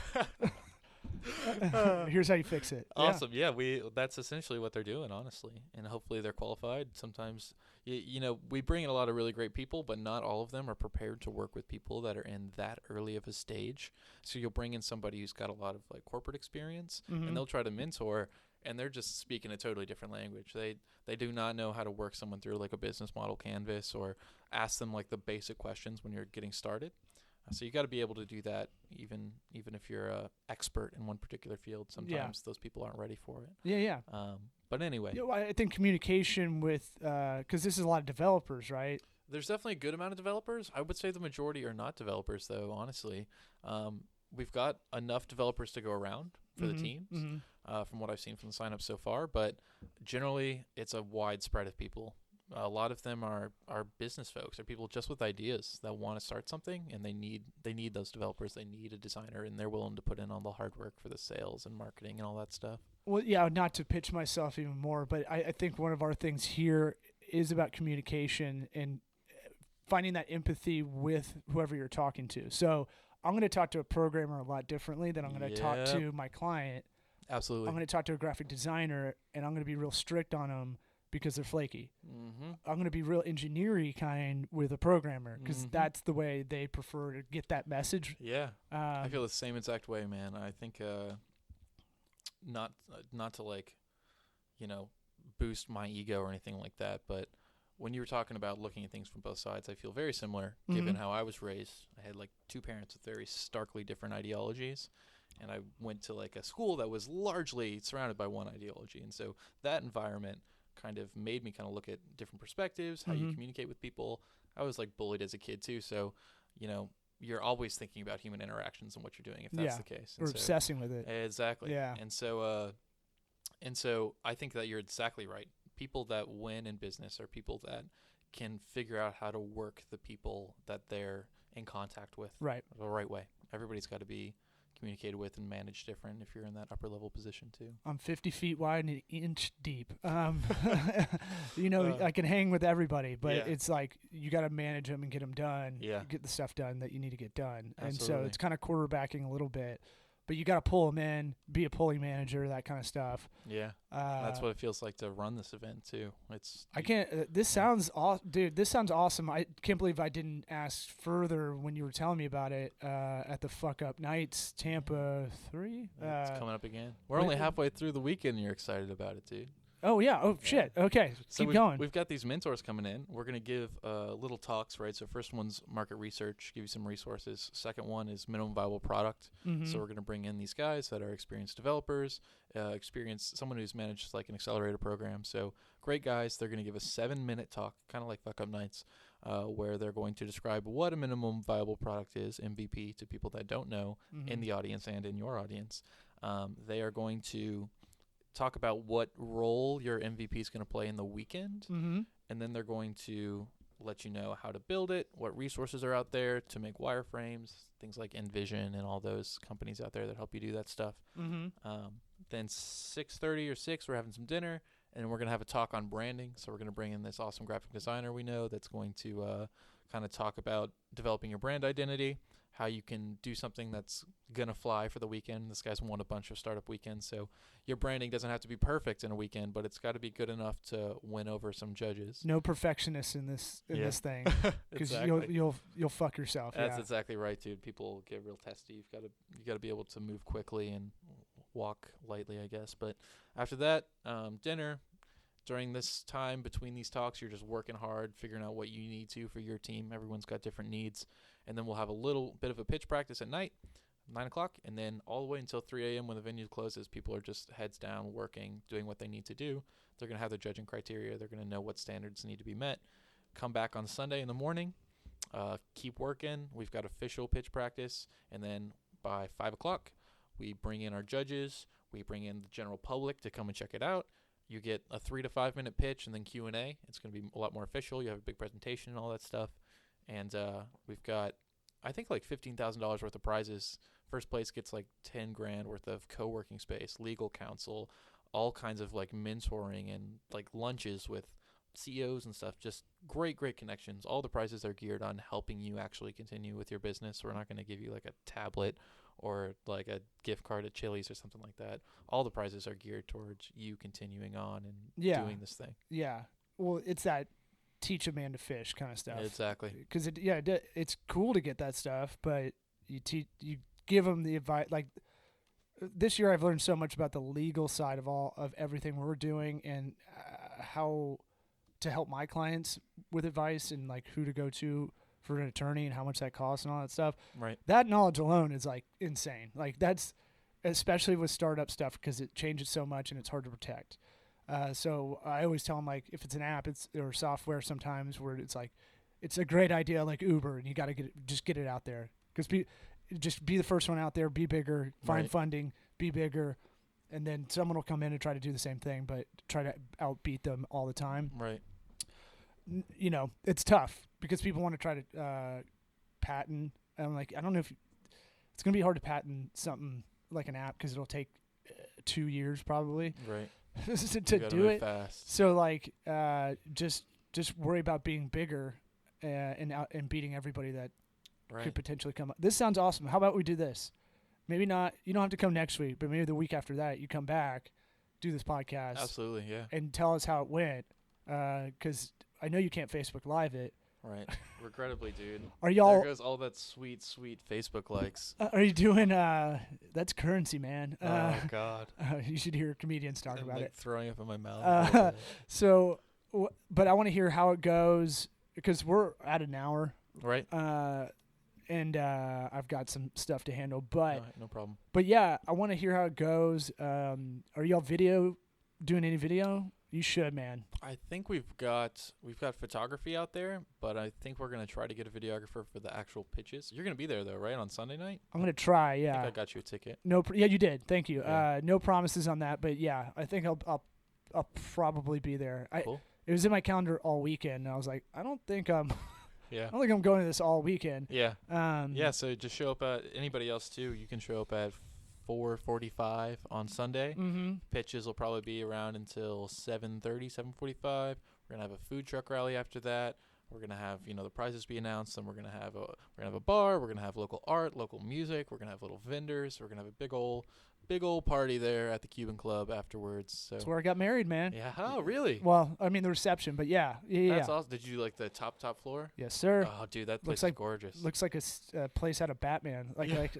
[SPEAKER 1] Here's how you fix it.
[SPEAKER 2] Awesome. Yeah, that's essentially what they're doing, honestly. And hopefully they're qualified. Sometimes we bring in a lot of really great people, but not all of them are prepared to work with people that are in that early of a stage. So you'll bring in somebody who's got a lot of like corporate experience, and they'll try to mentor, and they're just speaking a totally different language. They do not know how to work someone through like a business model canvas or ask them like the basic questions when you're getting started. So you got to be able to do that even if you're a expert in one particular field. Sometimes those people aren't ready for it.
[SPEAKER 1] Yeah.
[SPEAKER 2] But anyway.
[SPEAKER 1] I think communication with, because this is a lot of developers, right?
[SPEAKER 2] There's definitely a good amount of developers. I would say the majority are not developers, though, honestly. We've got enough developers to go around for the teams, from what I've seen from the signups so far. But generally, it's a wide spread of people. A lot of them are business folks, or people just with ideas that want to start something, and they need those developers. They need a designer, and they're willing to put in all the hard work for the sales and marketing and all that stuff.
[SPEAKER 1] Well, yeah, not to pitch myself even more, but I think one of our things here is about communication and finding that empathy with whoever you're talking to. So I'm going to talk to a programmer a lot differently than I'm going to talk to my client.
[SPEAKER 2] Absolutely.
[SPEAKER 1] I'm going to talk to a graphic designer, and I'm going to be real strict on them because they're flaky. I'm going to be real engineering kind with a programmer because that's the way they prefer to get that message.
[SPEAKER 2] Yeah. I feel the same exact way, man. I think not to like, boost my ego or anything like that, but when you were talking about looking at things from both sides, I feel very similar given how I was raised. I had like two parents with very starkly different ideologies, and I went to like a school that was largely surrounded by one ideology. And so that environment kind of made me kind of look at different perspectives, how you communicate with people. I was like bullied as a kid too, so you're always thinking about human interactions and what you're doing if that's the case.
[SPEAKER 1] Or obsessing with it.
[SPEAKER 2] Exactly.
[SPEAKER 1] Yeah.
[SPEAKER 2] And so I think that you're exactly right. people that win in business are people that can figure out how to work the people that they're in contact with the right way. Everybody's got to be communicated with and managed different if you're in that upper level position too.
[SPEAKER 1] I'm 50 feet wide and an inch deep. I can hang with everybody, but it's like you got to manage them and get them done. Get the stuff done that you need to get done. Absolutely. And so it's kind of quarterbacking a little bit, but you got to pull them in, be a pulley manager, that kind of stuff.
[SPEAKER 2] Yeah, that's what it feels like to run this event too.
[SPEAKER 1] This sounds dude. This sounds awesome. I can't believe I didn't ask further when you were telling me about it at the Fuck Up Nights, Tampa 3.
[SPEAKER 2] It's coming up again. We're only halfway through the weekend. And you're excited about it, dude.
[SPEAKER 1] Oh, yeah. Oh, shit. Okay.
[SPEAKER 2] So
[SPEAKER 1] keep going.
[SPEAKER 2] We've got these mentors coming in. We're going to give little talks, right? So first one's market research, give you some resources. Second one is minimum viable product. Mm-hmm. So we're going to bring in these guys that are experienced developers, someone who's managed like an accelerator program. So great guys. They're going to give a 7-minute talk, kind of like Fuck Up Nights, where they're going to describe what a minimum viable product is, MVP, to people that don't know in the audience and in your audience. They are going to talk about what role your MVP is going to play in the weekend, and then they're going to let you know how to build it, what resources are out there to make wireframes, things like Envision and all those companies out there that help you do that stuff. Then 6:30 or 6, we're having some dinner, and we're going to have a talk on branding. So we're going to bring in this awesome graphic designer we know that's going to kind of talk about developing your brand identity, how you can do something that's going to fly for the weekend. This guy's won a bunch of startup weekends, so your branding doesn't have to be perfect in a weekend, but it's got to be good enough to win over some judges.
[SPEAKER 1] No perfectionists in this thing, because
[SPEAKER 2] exactly.
[SPEAKER 1] you'll fuck yourself.
[SPEAKER 2] That's exactly right, dude. People get real testy. You got to be able to move quickly and walk lightly, I guess. But after that, dinner. During this time between these talks, you're just working hard, figuring out what you need to for your team. Everyone's got different needs. And then we'll have a little bit of a pitch practice at night, 9 o'clock, and then all the way until 3 a.m. when the venue closes. People are just heads down, working, doing what they need to do. They're going to have their judging criteria. They're going to know what standards need to be met. Come back on Sunday in the morning, keep working. We've got official pitch practice. And then by 5 o'clock, we bring in our judges. We bring in the general public to come and check it out. You get a 3 to 5 minute pitch and then Q&A. It's going to be a lot more official. You have a big presentation and all that stuff. And we've got, I think, like $15,000 worth of prizes. First place gets like $10,000 worth of co-working space, legal counsel, all kinds of like mentoring and like lunches with CEOs and stuff. Just great connections. All the prizes are geared on helping you actually continue with your business. We're not going to give you like a tablet or like a gift card at Chili's or something like that. All the prizes are geared towards you continuing on and doing this thing. Yeah.
[SPEAKER 1] Well, it's that teach a man to fish kind of stuff.
[SPEAKER 2] Exactly.
[SPEAKER 1] Because it's cool to get that stuff, but you give them the advice. Like this year, I've learned so much about the legal side of everything we're doing and how to help my clients with advice and like who to go to for an attorney and how much that costs and all that stuff.
[SPEAKER 2] Right.
[SPEAKER 1] That knowledge alone is like insane. Like that's especially with startup stuff because it changes so much and it's hard to protect. So I always tell them like if it's an app, or software sometimes where it's like it's a great idea like Uber and you got to get it out there because just be the first one out there, be bigger, find funding, be bigger, and then someone will come in and try to do the same thing, but try to outbeat them all the time.
[SPEAKER 2] Right.
[SPEAKER 1] You know, it's tough because people want to try to patent. And I'm like, I don't know if it's going to be hard to patent something like an app because it'll take 2 years probably.
[SPEAKER 2] Right.
[SPEAKER 1] to do it
[SPEAKER 2] fast.
[SPEAKER 1] So like, just worry about being bigger and beating everybody that could potentially come up. This sounds awesome. How about we do this? Maybe not. You don't have to come next week, but maybe the week after that, you come back, do this podcast.
[SPEAKER 2] Absolutely, yeah.
[SPEAKER 1] And tell us how it went, because I know you can't Facebook Live it.
[SPEAKER 2] Right. Regrettably, dude.
[SPEAKER 1] Are y'all?
[SPEAKER 2] There goes all that sweet Facebook likes.
[SPEAKER 1] Are you doing? That's currency, man.
[SPEAKER 2] Oh God.
[SPEAKER 1] You should hear comedians talk about
[SPEAKER 2] like
[SPEAKER 1] it.
[SPEAKER 2] Throwing up in my mouth.
[SPEAKER 1] So, but I want to hear how it goes because we're at an hour.
[SPEAKER 2] Right.
[SPEAKER 1] And I've got some stuff to handle, but
[SPEAKER 2] no problem.
[SPEAKER 1] But yeah, I want to hear how it goes. Are y'all doing any video? You should, man.
[SPEAKER 2] I think we've got photography out there, but I think we're gonna try to get a videographer for the actual pitches. You're gonna be there though, right, on Sunday night?
[SPEAKER 1] I'm gonna try. Yeah.
[SPEAKER 2] I think I got you a ticket.
[SPEAKER 1] Yeah, you did. Thank you. Yeah. No promises on that, but yeah, I think I'll probably be there.
[SPEAKER 2] Cool.
[SPEAKER 1] It was in my calendar all weekend, and I was like, I don't think I'm
[SPEAKER 2] Yeah.
[SPEAKER 1] going to this all weekend.
[SPEAKER 2] Yeah. So just show up at anybody else too. You can show up at 4:45 on Sunday.
[SPEAKER 1] Mm-hmm.
[SPEAKER 2] Pitches will probably be around until 7:30, 7:45. We're gonna have a food truck rally after that. We're gonna have the prizes be announced, and we're gonna have a bar. We're gonna have local art, local music. We're gonna have little vendors. We're gonna have a big old party there at the Cuban Club afterwards. So
[SPEAKER 1] That's where I got married, man.
[SPEAKER 2] yeah. Oh, really?
[SPEAKER 1] Well, I mean the reception, but yeah.
[SPEAKER 2] That's awesome. Did you like the top floor?
[SPEAKER 1] Yes, sir.
[SPEAKER 2] Oh, dude, that place is gorgeous.
[SPEAKER 1] Looks like a place out of Batman. Like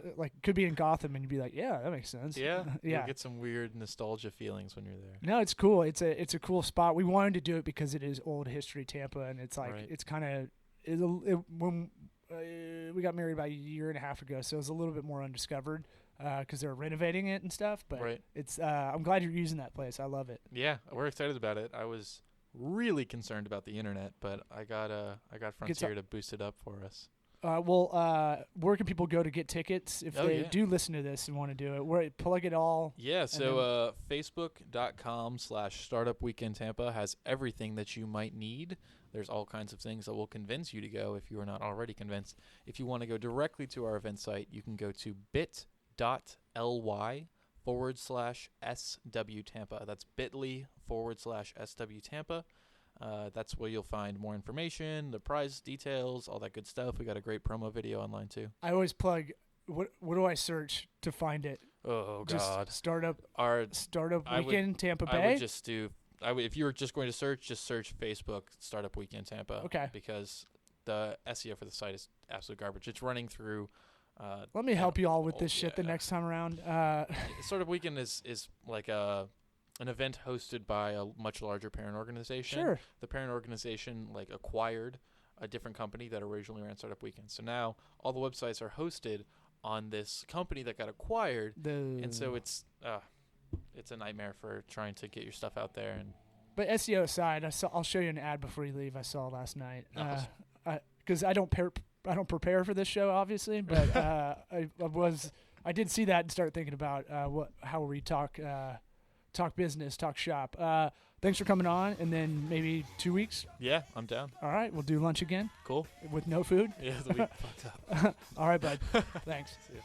[SPEAKER 1] could be in Gotham, and you'd be like, yeah, that makes sense.
[SPEAKER 2] Yeah.
[SPEAKER 1] Yeah.
[SPEAKER 2] You'll get some weird nostalgia feelings when you're there.
[SPEAKER 1] No, it's cool. It's a cool spot. We wanted to do it because it is old history Tampa, and it's like
[SPEAKER 2] Right.
[SPEAKER 1] it's kind of when we got married about a year and a half ago, so it was a little bit more undiscovered because they're renovating it and stuff. But
[SPEAKER 2] Right.
[SPEAKER 1] it's I'm glad you're using that place. I love it.
[SPEAKER 2] Yeah, we're excited about it. I was really concerned about the internet, but I got Frontier to boost it up for us.
[SPEAKER 1] Where can people go to get tickets if they do listen to this and want to do it? Where plug it all?
[SPEAKER 2] Yeah, so Facebook.com/Startup Weekend Tampa has everything that you might need. There's all kinds of things that will convince you to go if you are not already convinced. If you want to go directly to our event site, you can go to bit.ly/SW Tampa. That's bit.ly/SW Tampa. That's where you'll find more information, the prize details, all that good stuff. We got a great promo video online too.
[SPEAKER 1] I always plug. What do I search to find it?
[SPEAKER 2] Oh
[SPEAKER 1] Just
[SPEAKER 2] God!
[SPEAKER 1] Startup
[SPEAKER 2] I
[SPEAKER 1] Weekend Tampa Bay.
[SPEAKER 2] I would just do. If you were just going to search, just search Facebook Startup Weekend Tampa.
[SPEAKER 1] Okay.
[SPEAKER 2] Because the SEO for the site is absolute garbage. It's running through.
[SPEAKER 1] Let me help you all with this shit the next time around.
[SPEAKER 2] Startup Weekend is like an event hosted by a much larger parent organization.
[SPEAKER 1] Sure.
[SPEAKER 2] The parent organization acquired a different company that originally ran Startup Weekend. So now all the websites are hosted on this company that got acquired, and so it's a nightmare for trying to get your stuff out there.
[SPEAKER 1] But SEO aside, I'll show you an ad before you leave. I saw last night because I don't prepare for this show, obviously, but I did see that and start thinking about how we talk business, talk shop. Thanks for coming on, and then maybe 2 weeks.
[SPEAKER 2] Yeah, I'm down.
[SPEAKER 1] All right, we'll do lunch again.
[SPEAKER 2] Cool.
[SPEAKER 1] With no food.
[SPEAKER 2] Yeah, the week fucked up.
[SPEAKER 1] All right, bud. Thanks.
[SPEAKER 2] See ya.